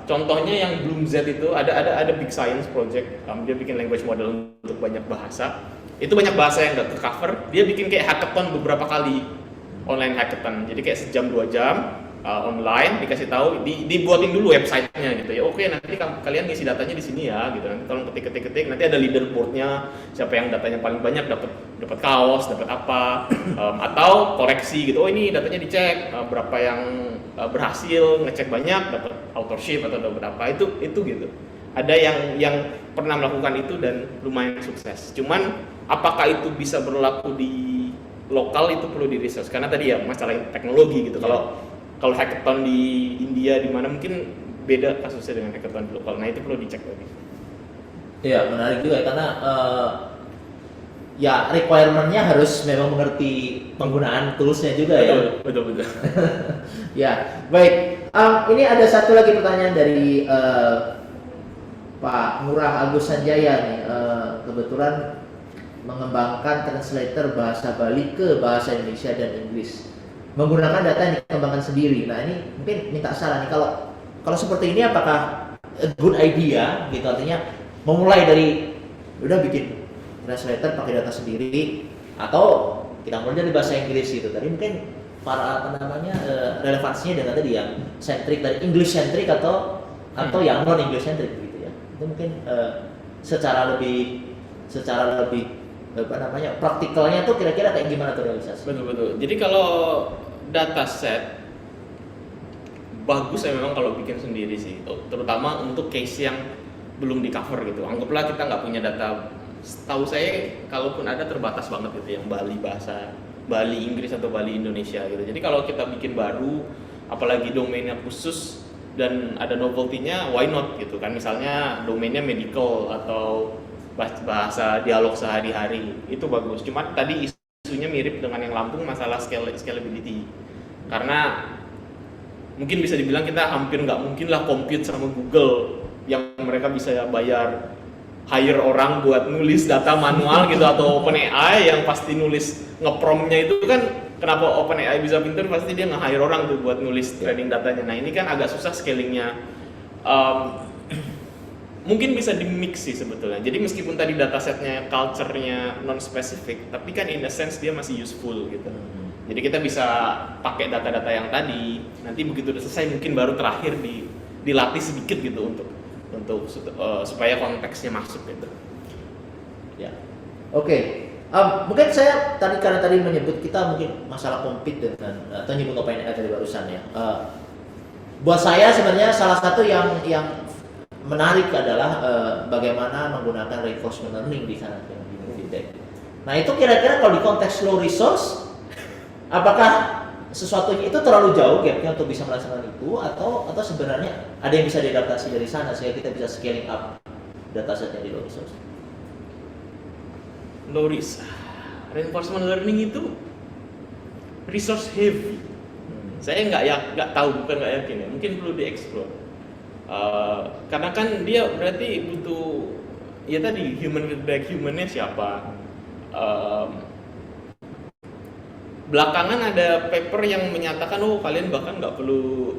Contohnya yang Bloom Z itu ada Big Science Project, dia bikin language model untuk banyak bahasa. Itu banyak bahasa yang nggak ke cover, dia bikin kayak hackathon beberapa kali, online hackathon. Jadi kayak sejam 2 jam. Online dikasih tahu, dibuatin dulu websitenya gitu ya. Oke, nanti kalian ngisi datanya di sini ya gitu. Nanti tolong ketik. Nanti ada leaderboardnya, siapa yang datanya paling banyak dapat kaos, dapat apa, atau koreksi gitu. Oh ini datanya dicek, berapa yang berhasil ngecek banyak, dapat authorship atau dapat apa, itu gitu. Ada yang pernah melakukan itu dan lumayan sukses. Cuman apakah itu bisa berlaku di lokal, itu perlu di research karena tadi ya masalah teknologi gitu. Kalau hackathon di India di mana mungkin beda kasusnya dengan hackathon di lokal. Nah itu perlu dicek lagi. Iya, menarik juga karena ya requirement-nya harus memang mengerti penggunaan toolsnya juga ya. Betul. Ya, baik. Ini ada satu lagi pertanyaan dari Pak Ngurah Agus Sanjaya nih. Kebetulan mengembangkan translator bahasa Bali ke bahasa Indonesia dan Inggris menggunakan data yang dikembangkan sendiri. Nah ini mungkin minta saran nih, kalau seperti ini apakah a good idea gitu, artinya memulai dari udah bikin translator pakai data sendiri atau kita mulai dari bahasa Inggris gitu. Tadi mungkin para relevansinya dengan tadi yang centric dari English centric atau yang non English centric gitu. Itu mungkin secara lebih apa namanya praktikalnya tuh kira-kira kayak gimana tuh realisasi? Betul. Jadi kalau dataset bagus ya memang kalau bikin sendiri sih, terutama untuk case yang belum di cover gitu. Anggaplah kita nggak punya data, setahu saya kalaupun ada terbatas banget gitu yang Bali Inggris atau Bali Indonesia gitu. Jadi kalau kita bikin baru, apalagi domainnya khusus dan ada novelty-nya, why not gitu kan? Misalnya domainnya medical atau bahasa dialog sehari-hari, itu bagus. Cuma tadi isunya mirip dengan yang Lampung, masalah scalability. Karena mungkin bisa dibilang kita hampir nggak mungkin lah compete sama Google yang mereka bisa bayar hire orang buat nulis data manual gitu, atau OpenAI yang pasti nulis ngepromnya itu kan, kenapa OpenAI bisa pinter, pasti dia nge-hire orang tuh buat nulis training datanya. Nah ini kan agak susah scalingnya. Mungkin bisa di-mix sih sebetulnya. Jadi meskipun tadi datasetnya, culture-nya non-specific, tapi kan in a sense dia masih useful gitu. Jadi kita bisa pakai data-data yang tadi, nanti begitu udah selesai mungkin baru terakhir dilatih sedikit gitu untuk supaya konteksnya masuk gitu. Ya, oke. Mungkin saya karena tadi menyebut kita mungkin masalah compete dengan atau nyebut OpenAI tadi barusan ya. Buat saya sebenarnya salah satu yang menarik adalah bagaimana menggunakan reinforcement learning di sana di fintech. Nah itu kira-kira kalau di konteks low resource, apakah sesuatunya itu terlalu jauh gapnya untuk bisa melaksanakan itu, atau sebenarnya ada yang bisa diadaptasi dari sana sehingga kita bisa scaling up datasetnya di low resource? Low risk. Reinforcement learning itu resource heavy. Saya nggak tahu, bukan nggak yakin ya. Mungkin perlu dieksplor. Karena kan dia berarti butuh ya tadi human feedback, humannya siapa. Belakangan ada paper yang menyatakan kalian bahkan nggak perlu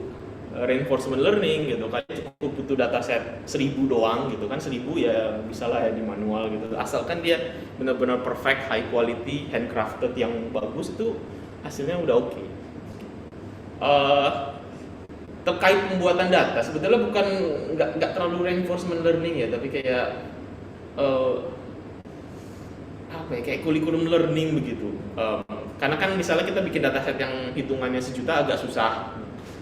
reinforcement learning gitu, kalian cukup butuh dataset 1000 doang gitu kan, 1000 ya bisa lah ya di manual gitu, asalkan dia benar-benar perfect, high quality, handcrafted yang bagus, itu hasilnya udah oke. Terkait pembuatan data sebetulnya bukan nggak terlalu reinforcement learning ya, tapi kayak kayak kurikulum learning begitu. Karena kan misalnya kita bikin dataset yang hitungannya 1 juta agak susah,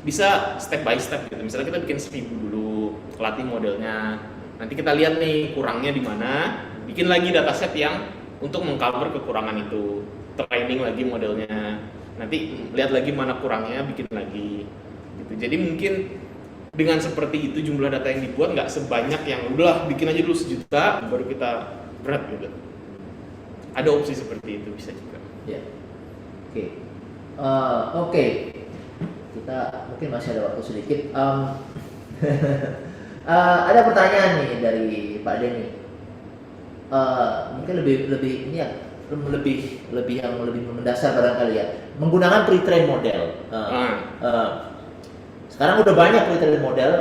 bisa step by step gitu. Misalnya kita bikin 1000 dulu, latih modelnya, nanti kita lihat nih kurangnya di mana, bikin lagi dataset yang untuk mengcover kekurangan itu, training lagi modelnya, nanti lihat lagi mana kurangnya, bikin lagi gitu. Jadi mungkin dengan seperti itu jumlah data yang dibuat nggak sebanyak yang udahlah bikin aja dulu 1 juta baru kita berat gitu. Ada opsi seperti itu, bisa juga. Ya. Oke. Kita mungkin masih ada waktu sedikit. Ada pertanyaan nih dari Pak Denny. Mungkin lebih ini ya, lebih yang lebih mendasar barangkali ya. Menggunakan pre-train model. Sekarang udah banyak pre-train model,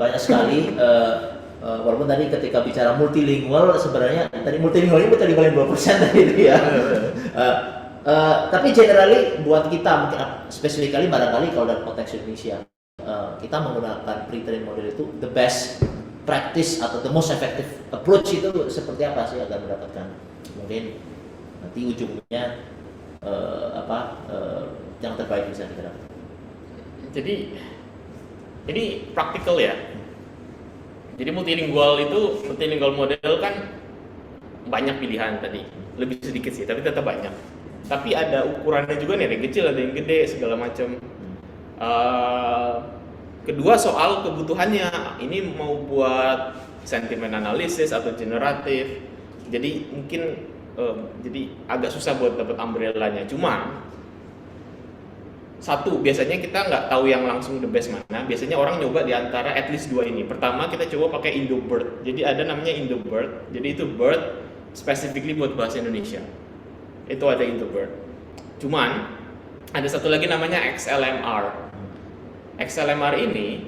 banyak sekali. Walaupun tadi ketika bicara multilingual, sebenarnya tadi multilingual ini betul dibanding 2% tadi itu ya. Tapi generally buat kita mungkin specifically barangkali kalau dalam konteks Indonesia, kita menggunakan pre-train model itu the best practice atau the most effective approach itu seperti apa sih agar mendapatkan mungkin nanti ujungnya yang terbaik bisa kita dapatkan. Jadi ini praktikal ya. Jadi multilingual model kan banyak pilihan tadi, lebih sedikit sih, tapi tetap banyak. Tapi ada ukurannya juga nih, ada yang kecil, ada yang gede, segala macam. Kedua soal kebutuhannya, ini mau buat sentiment analysis atau generatif, jadi mungkin jadi agak susah buat dapat umbrella-nya. Cuma satu, biasanya kita nggak tahu yang langsung the best mana. Biasanya orang nyoba di antara at least 2 ini. Pertama kita coba pakai IndoBird. Jadi ada namanya IndoBird. Jadi itu bird specifically buat bahasa Indonesia. Itu ada IndoBird. Cuman ada satu lagi namanya XLMR. XLMR ini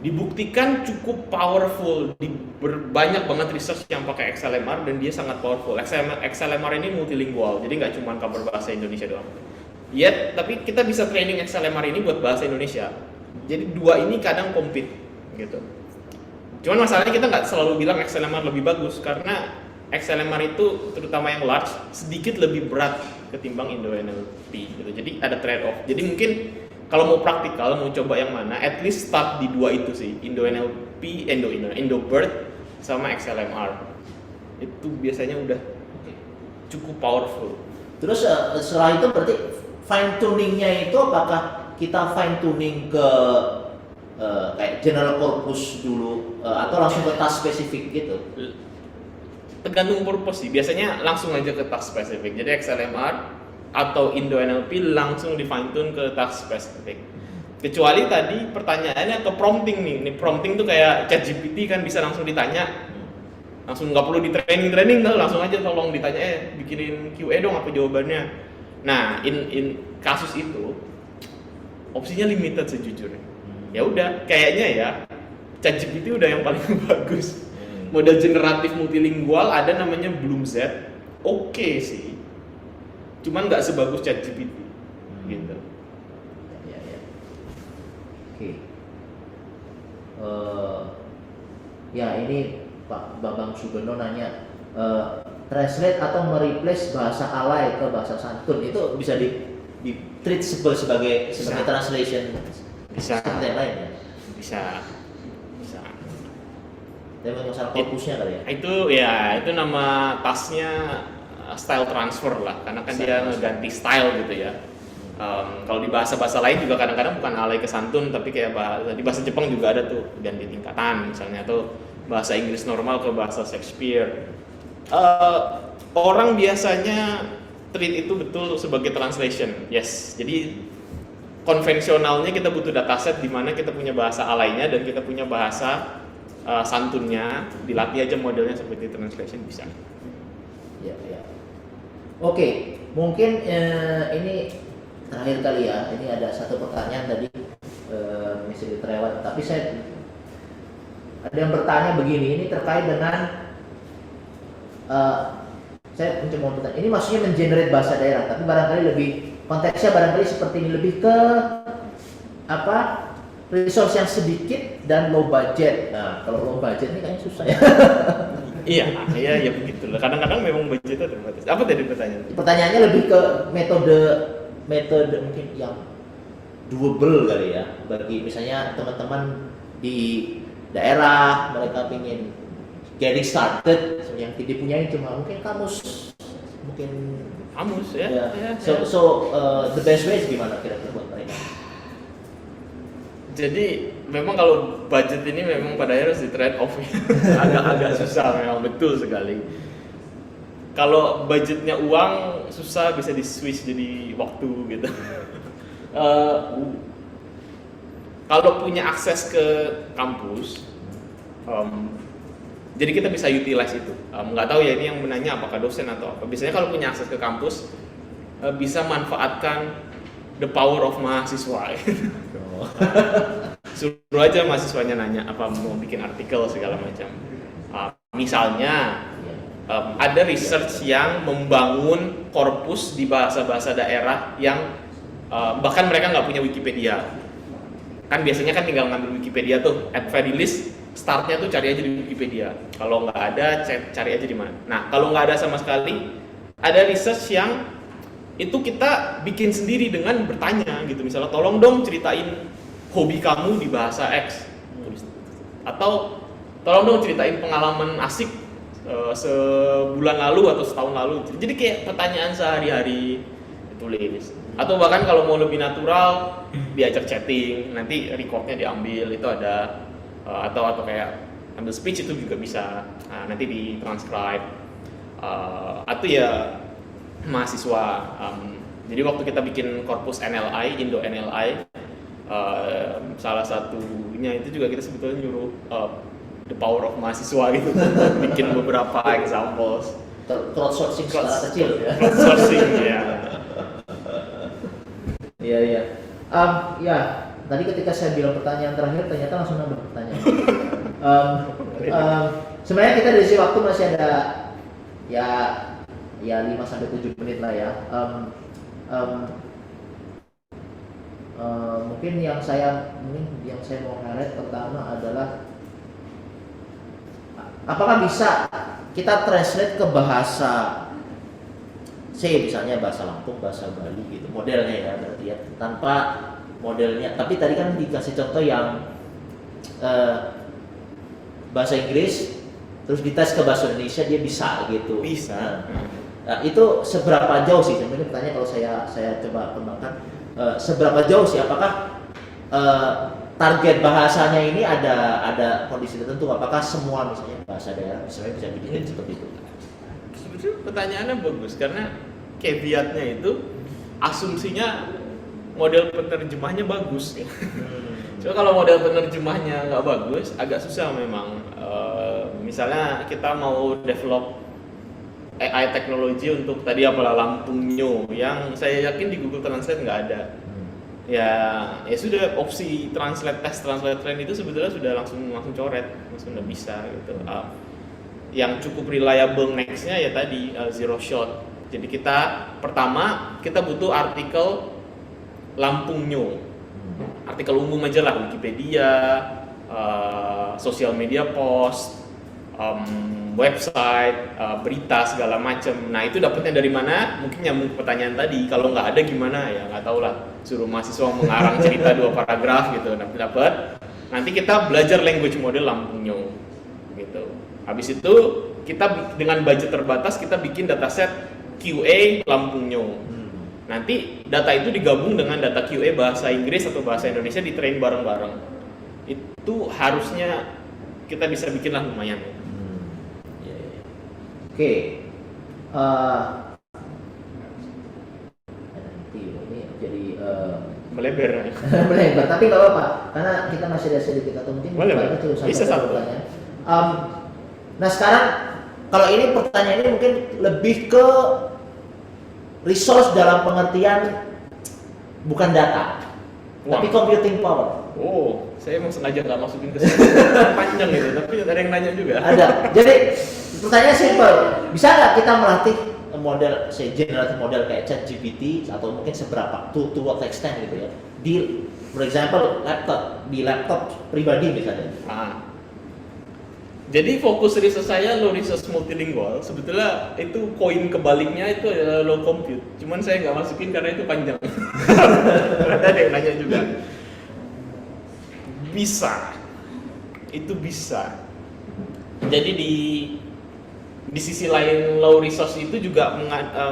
dibuktikan cukup powerful. Banyak banget research yang pakai XLMR dan dia sangat powerful. XLMR ini multilingual. Jadi nggak cuma cover bahasa Indonesia doang. Tapi kita bisa training XLMR ini buat bahasa Indonesia. Jadi 2 ini kadang compete gitu. Cuman masalahnya kita nggak selalu bilang XLMR lebih bagus karena XLMR itu terutama yang large sedikit lebih berat ketimbang IndoNLP gitu. Jadi ada trade off. Jadi mungkin kalau mau praktikal mau coba yang mana, at least start di dua itu sih, IndoNLP, IndoBird sama XLMR. Itu biasanya udah cukup powerful. Terus setelah itu berarti fine tuningnya itu apakah kita fine tuning ke kayak general purpose dulu atau langsung ke task spesifik gitu? Tergantung purpose sih. Biasanya langsung aja ke task spesifik. Jadi XLMR atau IndoNLP langsung di fine tune ke task spesifik. Kecuali tadi pertanyaannya ke prompting nih. Ini prompting tuh kayak ChatGPT kan bisa langsung ditanya. Langsung nggak perlu di training tuh, langsung aja tolong ditanya bikinin QA dong apa jawabannya. Nah, in kasus itu opsinya limited sejujurnya. Ya udah, kayaknya ya ChatGPT udah yang paling bagus. Model generatif multilingual ada namanya Bloomz. Oke sih. Cuman nggak sebagus ChatGPT. Gitu. Ya. Oke. Ya ini Pak Bambang Sugeno nanya translate atau mereplace bahasa alay ke bahasa santun itu bisa di treat sebagai translation Bisa. seperti yang lain ya? Bisa. Tapi masalah fokusnya kali ya? Itu nama tasnya style transfer lah, karena kan dia ngeganti style gitu ya. Kalau di bahasa-bahasa lain juga kadang-kadang bukan alay ke santun, tapi kayak di bahasa Jepang juga ada tuh ganti tingkatan misalnya, atau bahasa Inggris normal ke bahasa Shakespeare. Orang biasanya treat itu betul sebagai translation, yes. Jadi konvensionalnya kita butuh dataset di mana kita punya bahasa alaynya dan kita punya bahasa santunnya, dilatih aja modelnya seperti translation bisa. Ya. Oke, mungkin ini terakhir kali ya. Ini ada satu pertanyaan tadi masih terlewat, tapi saya ada yang bertanya begini. Ini terkait dengan saya mencoba bertanya. Ini maksudnya mengenerate bahasa daerah, tapi barangkali lebih konteksnya barangkali seperti ini, lebih ke apa? Resource yang sedikit dan low budget. Nah, kalau low budget ini kayaknya susah ya. Iya begitu lah. Kadang-kadang memang budgetnya terbatas. Apa tadi pertanyaannya? Pertanyaannya lebih ke metode mungkin yang doable kali ya, bagi misalnya teman-teman di daerah mereka ingin getting started, yang tidak punya cuma mungkin kamus ya. So the best way gimana kira-kira buat mereka? Jadi memang kalau budget ini memang pada akhirnya harus di trade off ya. agak susah, memang betul sekali. Kalau budgetnya uang susah, bisa di switch jadi waktu gitu. Kalau punya akses ke kampus, jadi kita bisa utilize itu. Nggak tahu ya ini yang menanya apakah dosen atau apa. Biasanya kalau punya akses ke kampus, bisa manfaatkan the power of mahasiswa. Suruh aja mahasiswanya nanya apa mau bikin artikel segala macam. Misalnya ada research yang membangun korpus di bahasa-bahasa daerah yang bahkan mereka nggak punya Wikipedia. Kan biasanya kan tinggal ngambil Wikipedia tuh, at very least startnya tuh cari aja di Wikipedia. Kalau nggak ada, cari aja di mana. Nah kalau nggak ada sama sekali, ada research yang itu kita bikin sendiri dengan bertanya gitu. Misalnya tolong dong ceritain hobi kamu di bahasa X, atau tolong dong ceritain pengalaman asik sebulan lalu atau setahun lalu. Jadi kayak pertanyaan sehari-hari ditulis. Atau bahkan kalau mau lebih natural diajak chatting, nanti recordnya diambil, itu ada. Atau kayak ambil speech itu juga bisa, nanti di transcribe. Atau ya mahasiswa. Jadi waktu kita bikin korpus NLI, Indo NLI, salah satunya itu juga kita sebetulnya nyuruh the power of mahasiswa gitu, bikin beberapa examples. Crowdsourcing skala kecil ya. Crowdsourcing ya. Iya. Ya, tadi ketika saya bilang pertanyaan terakhir, ternyata langsung nambah pertanyaan. Sebenarnya kita dari sisi waktu masih ada ya 5-7 menit lah ya. Mungkin yang saya mau ngaret pertama adalah apakah bisa kita translate ke bahasa misalnya bahasa Lampung, bahasa Bali gitu, modelnya ya berarti ya, tanpa modelnya. Tapi tadi kan dikasih contoh yang bahasa Inggris, terus dites ke bahasa Indonesia dia bisa gitu. Bisa. Nah, itu seberapa jauh sih? Sebenarnya pertanyaan kalau saya coba kembangkan, seberapa jauh sih? Apakah target bahasanya ini ada kondisi tertentu? Apakah semua misalnya bahasa daerah misalnya bisa dibikin seperti itu? Sebetulnya pertanyaannya bagus karena caveatnya itu asumsinya model penerjemahnya bagus. So kalau model penerjemahnya nggak bagus, agak susah memang. Misalnya kita mau develop AI teknologi untuk tadi apalah Lampung Nyo, yang saya yakin di Google Translate nggak ada. Ya sudah, opsi translate train itu sebetulnya sudah langsung coret, langsung udah bisa gitu. Yang cukup reliable nextnya ya tadi zero shot. Jadi kita pertama kita butuh artikel Lampung Nyo, artikel umum aja lah, Wikipedia, sosial media post, website, berita segala macam. Nah itu dapatnya dari mana? Mungkin nyambung pertanyaan tadi. Kalau nggak ada gimana ya nggak tahu lah. Suruh mahasiswa mengarang cerita 2 paragraf gitu, dapat. Nanti kita belajar language model Lampung Nyo, gitu. Habis itu kita dengan budget terbatas kita bikin dataset QA Lampung Nyo. Nanti data itu digabung dengan data QA bahasa Inggris atau bahasa Indonesia, di train bareng-bareng. Itu harusnya kita bisa bikin lah lumayan. Oke. Nanti ini jadi Melebar. melebar, tapi nggak apa-apa karena kita masih ada sedikit atau mungkin bisa satu pertanyaan. Nah sekarang kalau ini pertanyaan ini mungkin lebih ke resource dalam pengertian bukan data, tapi computing power. Oh, saya emang sengaja nggak masukin ke sini. Panjang gitu, tapi ada yang nanya juga. Ada. Jadi pertanyaan simple, bisa nggak kita melatih model, generative model kayak ChatGPT atau mungkin seberapa to what extent gitu ya, di for example laptop pribadi misalnya. Jadi fokus riset saya low resource multilingual. Sebetulnya itu koin kebaliknya itu adalah low compute. Cuman saya nggak masukin karena itu panjang. Ada yang nanya juga. Bisa, itu bisa. Jadi di sisi lain low resource itu juga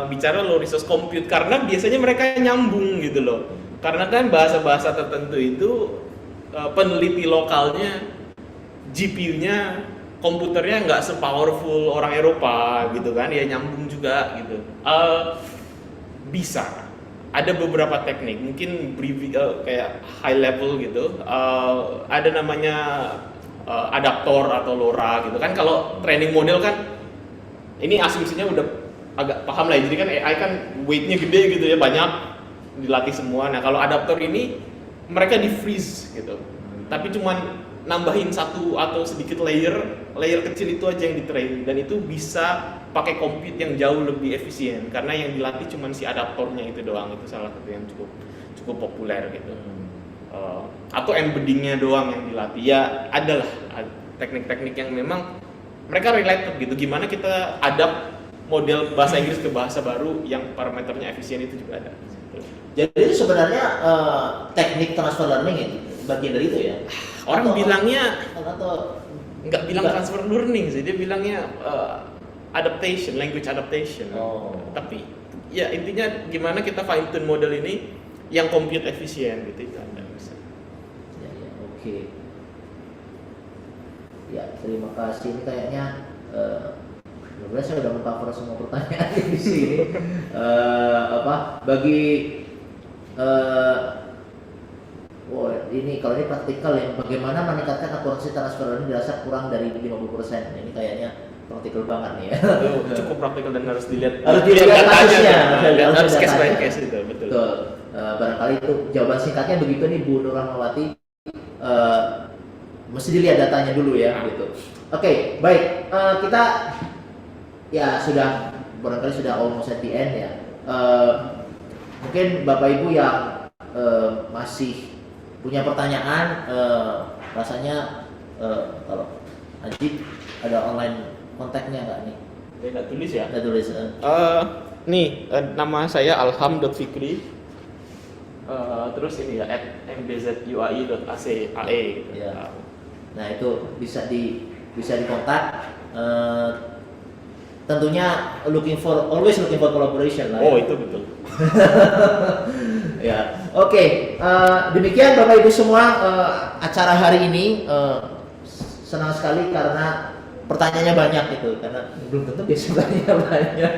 bicara low resource compute karena biasanya mereka nyambung gitu loh. Karena kan bahasa-bahasa tertentu itu peneliti lokalnya GPU-nya, komputernya nggak sepowerful orang Eropa gitu kan, ya nyambung juga gitu. Bisa. Ada beberapa teknik, mungkin kayak high level gitu. Ada namanya adaptor atau LoRa gitu kan. Kalau training model kan, ini asumsinya udah agak paham lah. Jadi kan AI kan weight-nya gede gitu ya, banyak dilatih semua. Nah kalau adaptor ini mereka di freeze gitu, tapi cuman nambahin satu atau sedikit layer kecil itu aja yang di-train, dan itu bisa pakai compute yang jauh lebih efisien karena yang dilatih cuma si adaptornya itu doang. Itu salah satu yang cukup populer gitu. Atau embeddingnya doang yang dilatih. Ya adalah teknik-teknik yang memang mereka related gitu. Gimana kita adapt model bahasa Inggris ke bahasa baru yang parameternya efisien, itu juga ada. Jadi itu sebenarnya teknik transfer learning itu bagian dari itu ya? Orang bilangnya atau nggak bilang transfer learning sih, dia bilangnya adaptation, language adaptation. Tapi ya intinya gimana kita fine tune model ini yang compute efisien gitu, itu ada bisa. Oke. Ya, terima kasih. Ini kayaknya sebenarnya saya udah mengcover semua pertanyaan di sini. Ini kalau ini praktikal ya, bagaimana meningkatkan akurasi transfer learning dirasa kurang dari 50%. Ini kayaknya praktikal banget nih ya. Cukup praktikal dan harus dilihat. Harus dilihat kasusnya. Harus case by case itu, betul. Barangkali itu jawaban singkatnya begitu nih Bu Nur Rahmawati. Mesti dilihat datanya dulu ya gitu. Oke, baik. Kita ya sudah barangkali sudah almost at the end ya. Mungkin Bapak Ibu yang masih punya pertanyaan, rasanya kalau Ajib ada online kontaknya nggak nih? Saya nggak tulis ya. Ada tulis. Nama saya alham.fikri. Terus ini ya @mbzuai.ae gitu. Ya. Nah itu bisa dikontak. Tentunya always looking for collaboration lah. Oh Ya. itu betul. Ya, oke. Demikian Bapak Ibu semua acara hari ini. Senang sekali karena pertanyaannya banyak gitu, karena belum tentu biasanya banyak.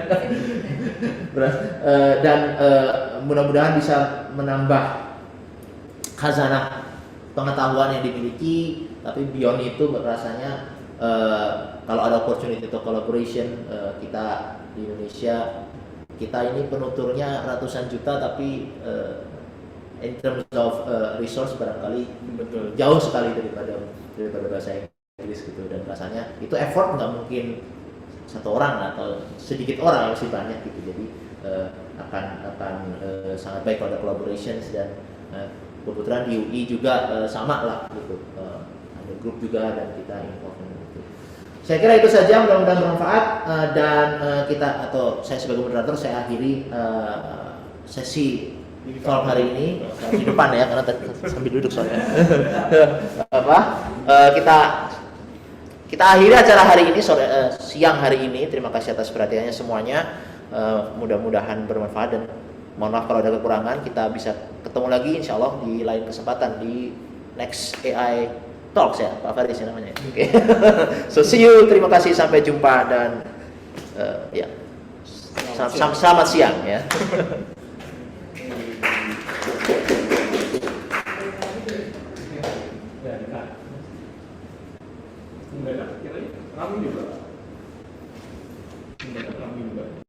Dan mudah-mudahan bisa menambah khazanah pengetahuan yang dimiliki. Tapi beyond itu rasanya kalau ada opportunity untuk collaboration, kita di Indonesia, kita ini penuturnya ratusan juta, tapi in terms of resource barangkali Betul. jauh sekali daripada bahasa Inggris gitu, dan rasanya itu effort nggak mungkin satu orang atau sedikit orang, masih banyak gitu. Jadi akan sangat baik kalau ada collaborations, dan kebetulan di UI juga sama lah gitu, ada grup juga dan kita involve gitu. Saya kira itu saja, mudah-mudahan bermanfaat, dan kita atau saya sebagai moderator saya akhiri sesi talk hari ini di depan ya, karena sambil duduk soalnya. Kita akhiri acara hari ini siang hari ini. Terima kasih atas perhatiannya semuanya. Mudah-mudahan bermanfaat, dan mohon maaf kalau ada kekurangan. Kita bisa ketemu lagi insya Allah di lain kesempatan di next AI Talks ya, Pak Faris ya namanya. Oke. So see you. Terima kasih, sampai jumpa, dan ya selamat siang ya.